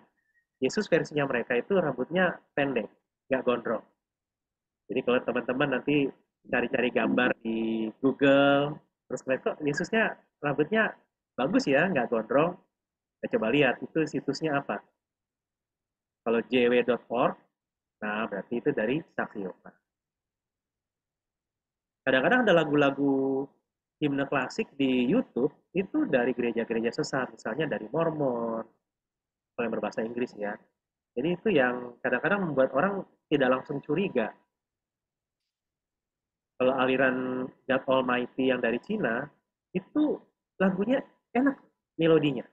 Yesus versinya mereka itu rambutnya pendek, nggak gondrong. Jadi kalau teman-teman nanti cari-cari gambar di Google, terus mereka kok Yesusnya rambutnya bagus ya, nggak gondrong. Kita coba lihat itu situsnya apa. Kalau jw.org, nah berarti itu dari Saksi Yehova. Kadang-kadang ada lagu-lagu himne klasik di YouTube itu dari gereja-gereja sesat, misalnya dari Mormon, kalau yang berbahasa Inggris ya. Jadi itu yang kadang-kadang membuat orang tidak langsung curiga. Kalau aliran God Almighty yang dari Cina, itu lagunya enak melodinya.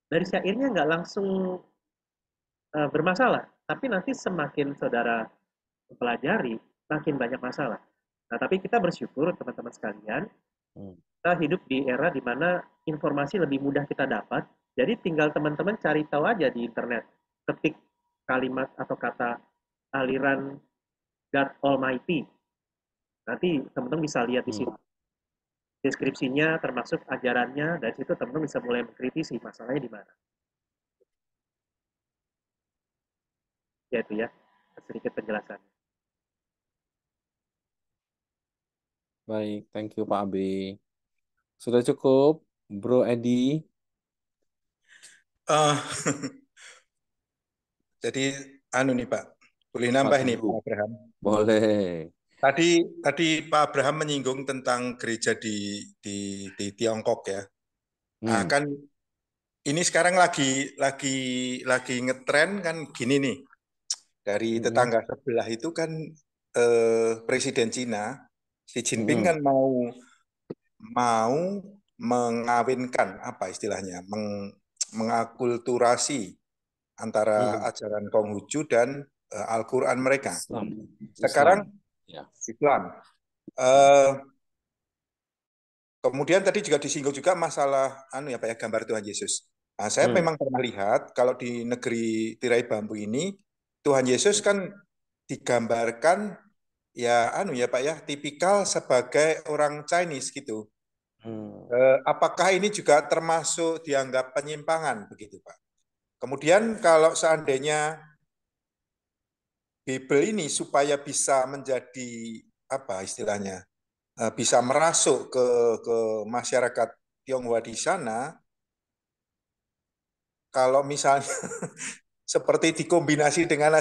Dari syairnya nggak langsung bermasalah, tapi nanti semakin saudara mempelajari, makin banyak masalah. Nah, tapi kita bersyukur teman-teman sekalian, kita hidup di era di mana informasi lebih mudah kita dapat, jadi tinggal teman-teman cari tahu aja di internet, ketik kalimat atau kata aliran God Almighty. Nanti teman-teman bisa lihat di situ deskripsinya, termasuk ajarannya, dari situ teman-teman bisa mulai mengkritisi masalahnya di mana. Ya itu ya, sedikit penjelasan. Baik, thank you Pak Abe. Sudah cukup, Bro Edi? Eh, jadi nih Pak, boleh nambah nih Pak Waduh, Abraham. boleh. Tadi Pak Abraham menyinggung tentang gereja di Tiongkok ya. Nah, kan ini sekarang lagi ngetren kan gini nih. Dari tetangga sebelah itu kan Presiden Cina Xi Jinping kan mau mengawinkan apa istilahnya, mengakulturasi antara ajaran Konghucu dan Al-Quran mereka. Islam. Sekarang Ya. Islam. Kemudian tadi juga disinggung juga masalah gambar Tuhan Yesus. Nah, saya memang pernah lihat kalau di negeri tirai bambu ini Tuhan Yesus kan digambarkan Pak ya, tipikal sebagai orang Chinese gitu. Apakah ini juga termasuk dianggap penyimpangan begitu, Pak? Kemudian kalau seandainya Bible ini supaya bisa menjadi apa istilahnya, bisa merasuk ke masyarakat Tionghoa di sana, kalau misalnya seperti dikombinasi dengan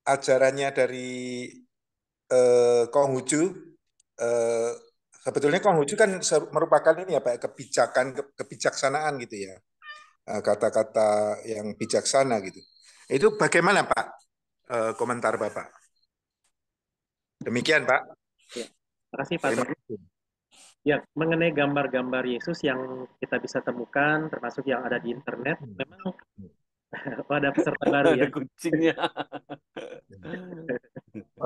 ajarannya dari Konghucu, sebetulnya Konghucu kan merupakan ini ya Pak, kebijaksanaan gitu ya, kata-kata yang bijaksana gitu. Itu bagaimana Pak, komentar Bapak? Demikian Pak. Ya, terima kasih Pak. Terima kasih. Ya, mengenai gambar-gambar Yesus yang kita bisa temukan, termasuk yang ada di internet, memang ada peserta baru ya. Ada kucingnya.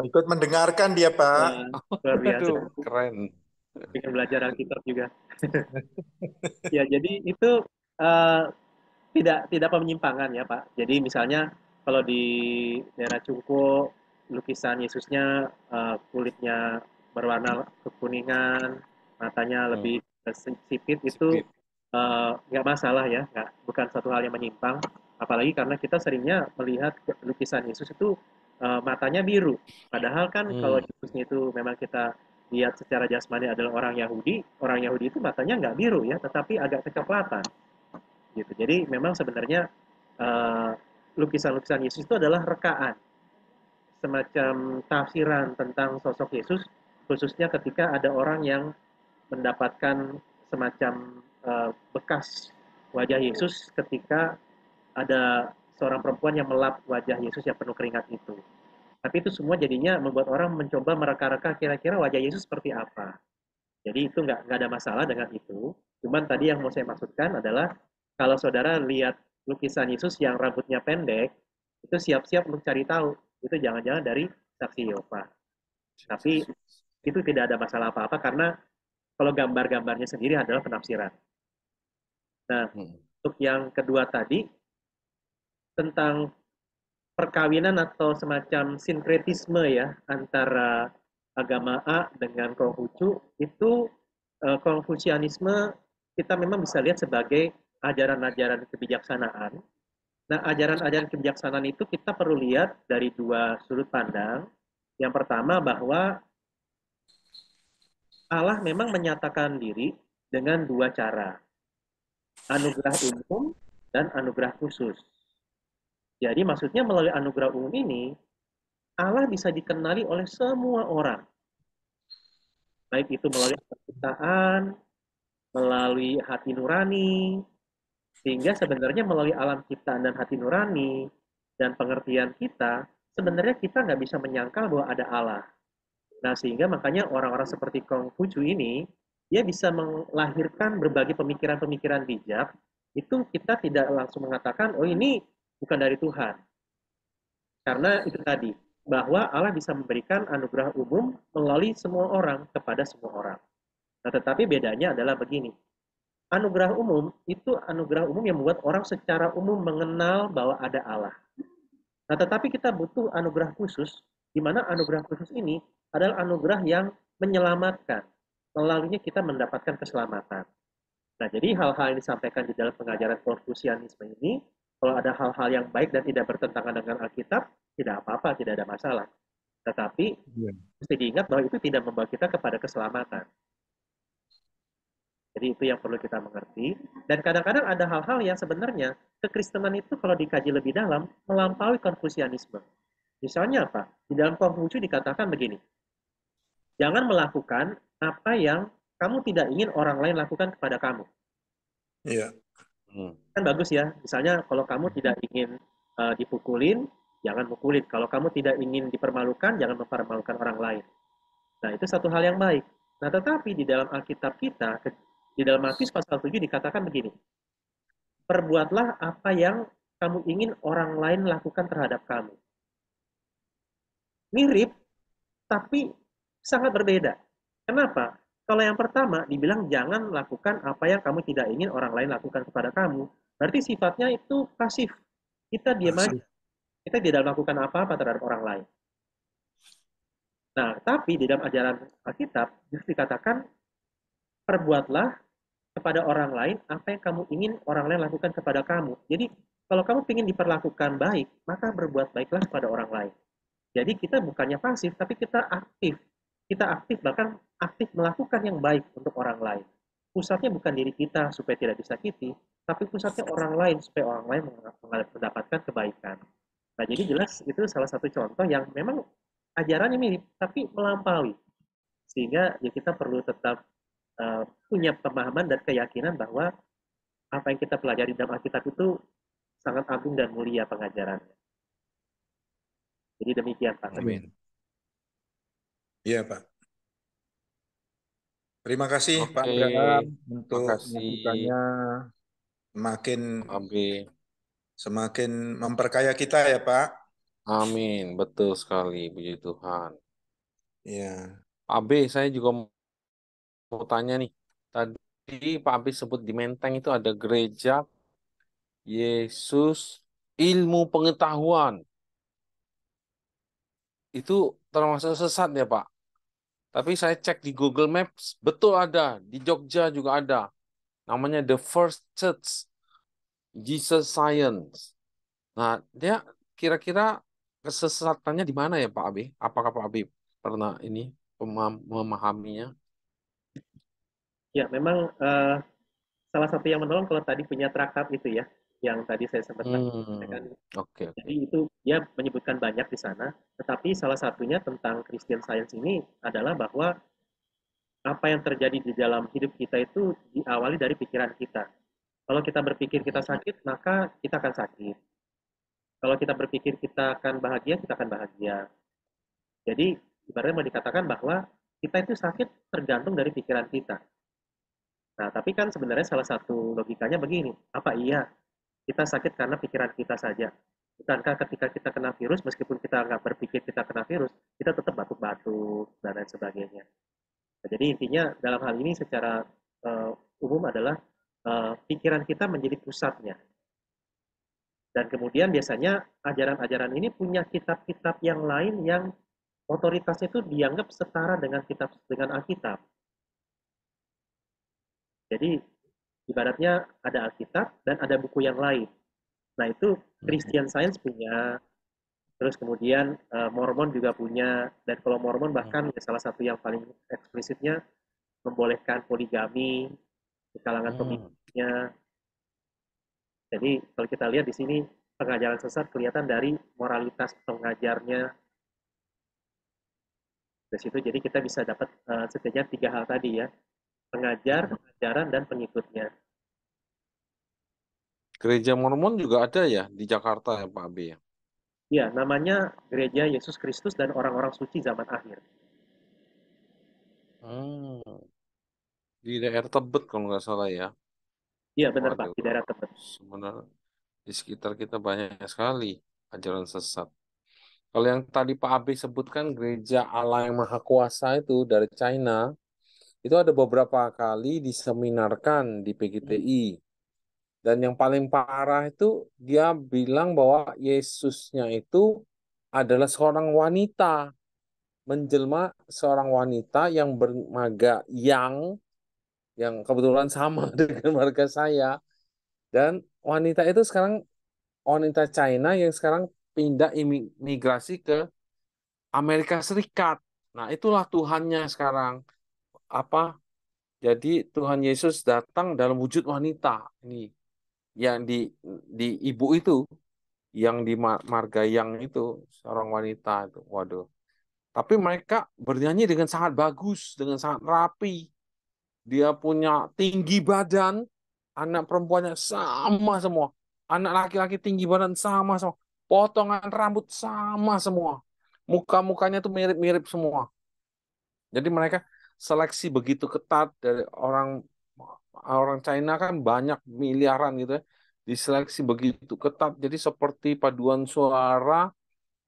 Ikut mendengarkan dia Pak. Luar biasa. Aduh, keren. Bikin belajar Alkitab juga. Ya, jadi itu uh, tidak penyimpangan ya Pak. Jadi misalnya kalau di daerah Cungko, lukisan Yesusnya kulitnya berwarna kekuningan, matanya lebih sipit, itu nggak masalah ya, bukan satu hal yang menyimpang. Apalagi karena kita seringnya melihat lukisan Yesus itu matanya biru. Padahal kan kalau Yesusnya itu memang kita lihat secara jasmani adalah orang Yahudi itu matanya nggak biru ya, tetapi agak kecoklatan gitu. Jadi memang sebenarnya lukisan-lukisan Yesus itu adalah rekaan, semacam tafsiran tentang sosok Yesus, khususnya ketika ada orang yang mendapatkan semacam bekas wajah Yesus ketika ada seorang perempuan yang melap wajah Yesus yang penuh keringat itu. Tapi itu semua jadinya membuat orang mencoba mereka-reka kira-kira wajah Yesus seperti apa. Jadi itu nggak ada masalah dengan itu. Cuman tadi yang mau saya maksudkan adalah kalau saudara lihat lukisan Yesus yang rambutnya pendek, itu siap-siap untuk cari tahu. Itu jangan-jangan dari Saksi Yehova. Tapi itu tidak ada masalah apa-apa karena kalau gambar-gambarnya sendiri adalah penafsiran. Nah, untuk yang kedua tadi, tentang perkawinan atau semacam sinkretisme ya antara agama A dengan Konghucu, itu Konfusianisme kita memang bisa lihat sebagai ajaran-ajaran kebijaksanaan Nah, ajaran-ajaran kebijaksanaan itu kita perlu lihat dari dua sudut pandang. Yang pertama bahwa Allah memang menyatakan diri dengan dua cara, anugerah umum dan anugerah khusus. Jadi maksudnya melalui anugerah umum ini, Allah bisa dikenali oleh semua orang. Baik itu melalui penciptaan, melalui hati nurani, sehingga sebenarnya melalui alam ciptaan dan hati nurani, dan pengertian kita, sebenarnya kita nggak bisa menyangkal bahwa ada Allah. Nah, sehingga makanya orang-orang seperti Konghucu ini, dia bisa melahirkan berbagai pemikiran-pemikiran bijak, itu kita tidak langsung mengatakan, oh ini bukan dari Tuhan. Karena itu tadi, bahwa Allah bisa memberikan anugerah umum melalui semua orang, kepada semua orang. Nah, tetapi bedanya adalah begini, anugerah umum itu anugerah umum yang membuat orang secara umum mengenal bahwa ada Allah. Nah, tetapi kita butuh anugerah khusus, di mana anugerah khusus ini adalah anugerah yang menyelamatkan. Melaluinya kita mendapatkan keselamatan. Nah, jadi hal-hal yang disampaikan di dalam pengajaran Konfusianisme ini, kalau ada hal-hal yang baik dan tidak bertentangan dengan Alkitab, tidak apa-apa, tidak ada masalah. Tetapi, mesti diingat bahwa itu tidak membawa kita kepada keselamatan. Jadi itu yang perlu kita mengerti. Dan kadang-kadang ada hal-hal yang sebenarnya kekristenan itu kalau dikaji lebih dalam melampaui Konfusianisme. Misalnya apa? Di dalam Konghucu dikatakan begini, jangan melakukan apa yang kamu tidak ingin orang lain lakukan kepada kamu. Iya. Kan bagus ya. Misalnya kalau kamu tidak ingin dipukulin, jangan mukulin. Kalau kamu tidak ingin dipermalukan, jangan mempermalukan orang lain. Nah, itu satu hal yang baik. Nah, tetapi di dalam Alkitab kita, di dalam Matius pasal 7 dikatakan begini, perbuatlah apa yang kamu ingin orang lain lakukan terhadap kamu. Mirip, tapi sangat berbeda. Kenapa? Kalau yang pertama dibilang jangan lakukan apa yang kamu tidak ingin orang lain lakukan kepada kamu. Berarti sifatnya itu pasif. Kita diam aja. Kita tidak melakukan apa-apa terhadap orang lain. Nah, tapi di dalam ajaran Alkitab justru dikatakan perbuatlah kepada orang lain apa yang kamu ingin orang lain lakukan kepada kamu. Jadi kalau kamu ingin diperlakukan baik, maka berbuat baiklah kepada orang lain. Jadi kita bukannya pasif, tapi kita aktif. Kita aktif, bahkan aktif melakukan yang baik untuk orang lain. Pusatnya bukan diri kita supaya tidak disakiti, tapi pusatnya orang lain supaya orang lain mendapatkan kebaikan. Nah, jadi jelas itu salah satu contoh yang memang ajarannya mirip, tapi melampaui. Sehingga ya kita perlu tetap punya pemahaman dan keyakinan bahwa apa yang kita pelajari dalam Alkitab itu sangat agung dan mulia pengajarannya. Jadi demikian, Pak. Amin. Iya, Pak. Terima kasih, Pak Oke, Abraham, untuk makasih masukannya semakin Abi. semakin memperkaya kita ya, Pak. Amin, betul sekali, puji Tuhan. Iya. Abi, saya juga mau tanya nih. Tadi Pak Abi sebut di Menteng itu ada gereja Yesus ilmu pengetahuan. Itu termasuk sesat ya, Pak? Tapi saya cek di Google Maps, betul ada. Di Jogja juga ada. Namanya The First Church, Jesus Science. Nah, dia kira-kira kesesatannya di mana ya, Pak Abi? Apakah Pak Abi pernah ini memahaminya? Ya, memang salah satu yang menolong kalau tadi punya traktat itu ya, yang tadi saya sempat sampaikan. Oke. Jadi itu dia menyebutkan banyak di sana, tetapi salah satunya tentang Christian Science ini adalah bahwa apa yang terjadi di dalam hidup kita itu diawali dari pikiran kita. Kalau kita berpikir kita sakit, maka kita akan sakit. Kalau kita berpikir kita akan bahagia, kita akan bahagia. Jadi ibaratnya mau dikatakan bahwa kita itu sakit tergantung dari pikiran kita. Nah, tapi kan sebenarnya salah satu logikanya begini, apa iya kita sakit karena pikiran kita saja? Bukankah ketika kita kena virus, meskipun kita nggak berpikir kita kena virus, kita tetap batuk-batuk dan lain sebagainya. Nah, jadi intinya dalam hal ini secara umum adalah pikiran kita menjadi pusatnya. Dan kemudian biasanya ajaran-ajaran ini punya kitab-kitab yang lain yang otoritasnya itu dianggap setara dengan Alkitab. Jadi ibaratnya ada Alkitab dan ada buku yang lain. Nah, itu Christian Science punya, terus kemudian Mormon juga punya, dan kalau Mormon bahkan salah satu yang paling eksplisitnya membolehkan poligami di kalangan pemiliknya. Jadi kalau kita lihat di sini pengajaran sesat kelihatan dari moralitas pengajarnya. Dari situ jadi kita bisa dapat setidaknya 3 hal tadi ya, pengajar, pengajaran, dan pengikutnya. Gereja Mormon juga ada ya di Jakarta ya Pak Abe ya? Ya, namanya Gereja Yesus Kristus dan Orang-orang Suci Zaman Akhir. Hmm, di daerah Tebet kalau nggak salah ya. Iya, benar Pak, Waduh, di daerah Tebet. sebenarnya di sekitar kita banyak sekali ajaran sesat. Kalau yang tadi Pak Abe sebutkan gereja Allah yang Maha Kuasa itu dari China, itu ada beberapa kali diseminarkan di PGTI. Dan yang paling parah itu dia bilang bahwa Yesusnya itu adalah seorang wanita, menjelma seorang wanita yang bermaga yang kebetulan sama dengan marga saya. Dan wanita itu sekarang wanita China yang sekarang pindah imigrasi ke Amerika Serikat. Nah, itulah Tuhannya sekarang. Apa? Jadi Tuhan Yesus datang dalam wujud wanita. Ini yang di ibu itu, yang di marga yang itu, seorang wanita itu. Waduh. Tapi mereka bernyanyi dengan sangat bagus, dengan sangat rapi. Dia punya tinggi badan, anak perempuannya sama semua. Anak laki-laki tinggi badan sama semua. Potongan rambut sama semua. Muka-mukanya tuh mirip-mirip semua. Jadi mereka seleksi begitu ketat dari orang orang China kan banyak miliaran gitu ya. Diseleksi begitu ketat. Jadi seperti paduan suara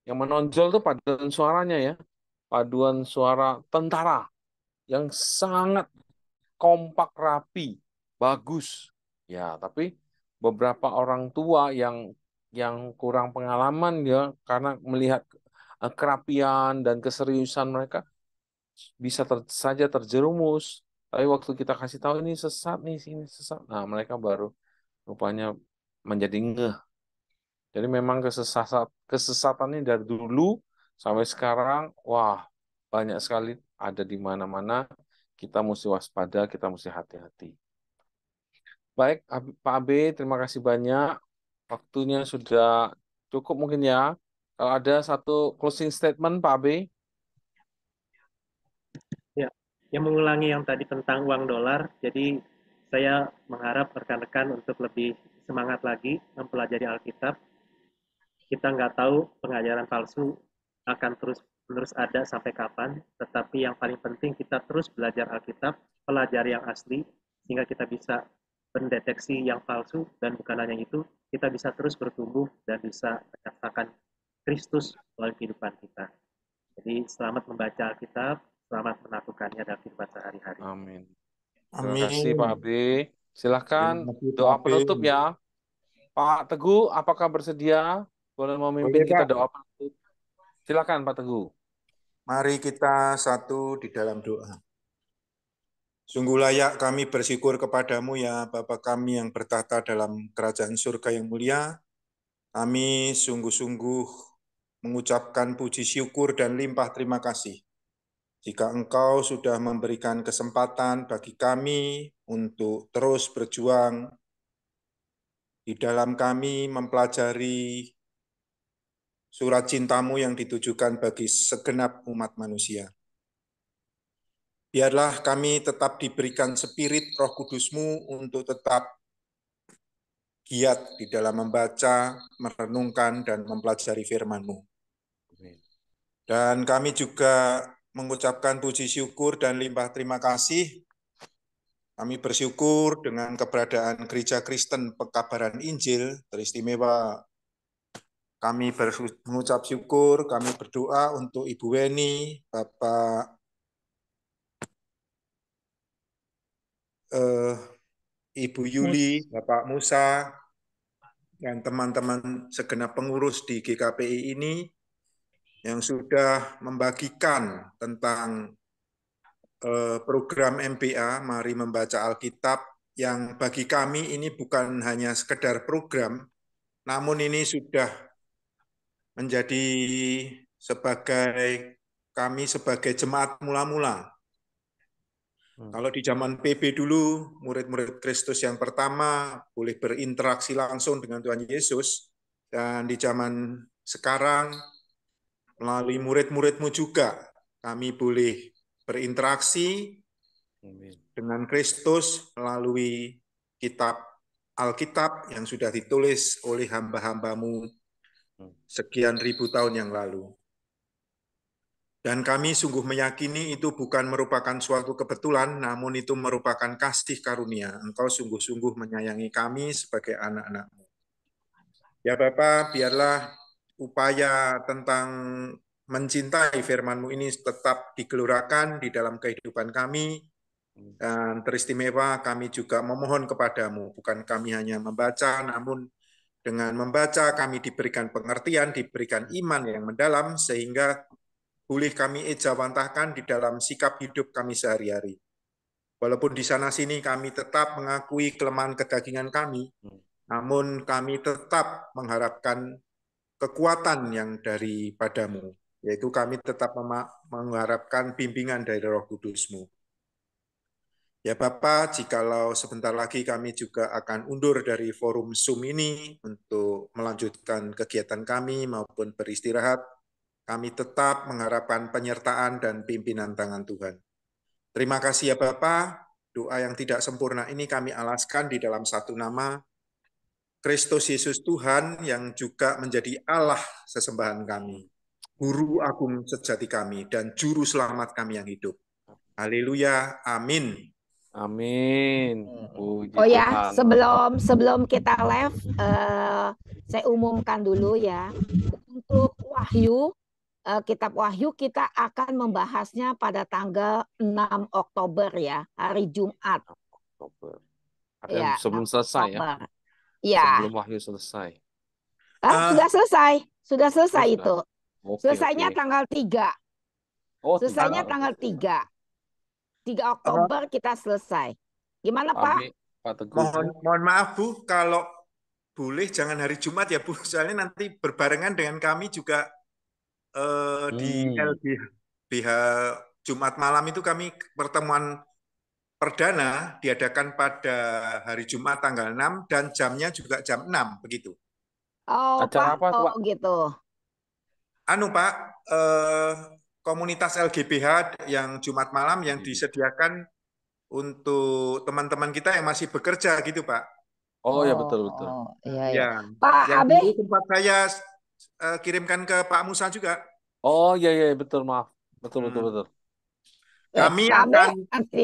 yang menonjol tuh paduan suaranya ya. Paduan suara tentara yang sangat kompak rapi, bagus. Ya, tapi beberapa orang tua yang kurang pengalaman ya karena melihat kerapian dan keseriusan mereka bisa saja terjerumus. Tapi waktu kita kasih tahu ini sesat nih, sini sesat. Nah, mereka baru rupanya menjadi ngeh. Jadi memang kesesatannya dari dulu sampai sekarang, wah, banyak sekali ada di mana-mana. Kita mesti waspada, kita mesti hati-hati. Baik, Pak Abe, terima kasih banyak. Waktunya sudah cukup mungkin ya. Kalau ada satu closing statement, Pak Abe. Ya, yang mengulangi yang tadi tentang uang dolar, jadi saya mengharap rekan-rekan untuk lebih semangat lagi mempelajari Alkitab. Kita nggak tahu pengajaran palsu akan terus ada sampai kapan, tetapi yang paling penting kita terus belajar Alkitab, pelajari yang asli, sehingga kita bisa mendeteksi yang palsu, dan bukan hanya itu, kita bisa terus bertumbuh dan bisa menyatakan Kristus dalam kehidupan kita. Jadi selamat membaca Alkitab, selamat melakukannya dalam kehidupan sehari-hari. Amin. Terima kasih, Pak Amin. Abe. Silahkan Terima kasih, Pak doa Abe. penutup ya. Pak Teguh, apakah bersedia? Boleh memimpin Boleh, kita Pak. doa penutup. Silakan, Pak Teguh. Mari kita satu di dalam doa. Sungguh layak kami bersyukur kepadamu ya Bapa kami yang bertahta dalam kerajaan surga yang mulia. Kami sungguh-sungguh mengucapkan puji syukur dan limpah terima kasih jika Engkau sudah memberikan kesempatan bagi kami untuk terus berjuang di dalam kami mempelajari surat cintamu yang ditujukan bagi segenap umat manusia. Biarlah kami tetap diberikan spirit Roh Kudus-Mu untuk tetap giat di dalam membaca, merenungkan, dan mempelajari firman-Mu. Dan kami juga mengucapkan puji syukur dan limpah terima kasih. Kami bersyukur dengan keberadaan Gereja Kristen Pekabaran Injil, teristimewa kami mengucap syukur, kami berdoa untuk Ibu Weni, Bapak Ibu Yuli, Bapak Musa, dan teman-teman segenap pengurus di GKPI ini yang sudah membagikan tentang program MBA, Mari Membaca Alkitab, yang bagi kami ini bukan hanya sekedar program, namun ini sudah menjadi kami sebagai jemaat mula-mula. Kalau di zaman PB dulu, murid-murid Kristus yang pertama boleh berinteraksi langsung dengan Tuhan Yesus, dan di zaman sekarang melalui murid-muridmu juga kami boleh berinteraksi dengan Kristus melalui kitab Alkitab yang sudah ditulis oleh hamba-hambamu sekian ribu tahun yang lalu. Dan kami sungguh meyakini itu bukan merupakan suatu kebetulan, namun itu merupakan kasih karunia. Engkau sungguh-sungguh menyayangi kami sebagai anak-anak-Mu. Ya Bapa, biarlah upaya tentang mencintai firman-Mu ini tetap digelurakan di dalam kehidupan kami. Dan teristimewa kami juga memohon kepadamu, bukan kami hanya membaca, namun dengan membaca kami diberikan pengertian, diberikan iman yang mendalam, sehingga boleh kami ejawantahkan di dalam sikap hidup kami sehari-hari. Walaupun di sana-sini kami tetap mengakui kelemahan kedagingan kami, namun kami tetap mengharapkan kekuatan yang daripadamu, yaitu kami tetap mengharapkan bimbingan dari Roh Kudus-Mu. Ya Bapak, jikalau sebentar lagi kami juga akan undur dari forum Zoom ini untuk melanjutkan kegiatan kami maupun beristirahat, kami tetap mengharapkan penyertaan dan pimpinan tangan Tuhan. Terima kasih ya Bapa. Doa yang tidak sempurna ini kami alaskan di dalam satu nama, Kristus Yesus Tuhan yang juga menjadi Allah sesembahan kami, Guru Agung sejati kami, dan Juru Selamat kami yang hidup. Haleluya, amin. Amin. Puji Oh ya, Tuhan. sebelum kita live, saya umumkan dulu ya. Untuk Wahyu, kitab Wahyu kita akan membahasnya pada tanggal 6 Oktober ya, hari Jumat. Oktober. Ya, Sebelum 6 selesai ya. Oktober. Ya. Sebelum Wahyu selesai. Sudah selesai. Sudah selesai Oh, itu. Oke, Selesainya oke. tanggal 3. Oh, Selesainya 3. tanggal 3. 3 Oktober kita selesai. Gimana Pak? Pak Teguh. Mohon maaf Bu, kalau boleh jangan hari Jumat ya Bu, soalnya nanti berbarengan dengan kami juga di LBH Jumat malam itu kami pertemuan perdana diadakan pada hari Jumat tanggal 6 dan jamnya juga jam 6 begitu. Oh Acara Pak, apa tuh, Pak? gitu. Pak, komunitas LGBH yang Jumat malam yang disediakan untuk teman-teman kita yang masih bekerja gitu Pak. Oh ya, betul. Iya. Ya, Pak yang Abe, dulu sempat saya kirimkan ke Pak Musa juga. Oh iya, betul, maaf. Betul. Kami Pak Abe akan nanti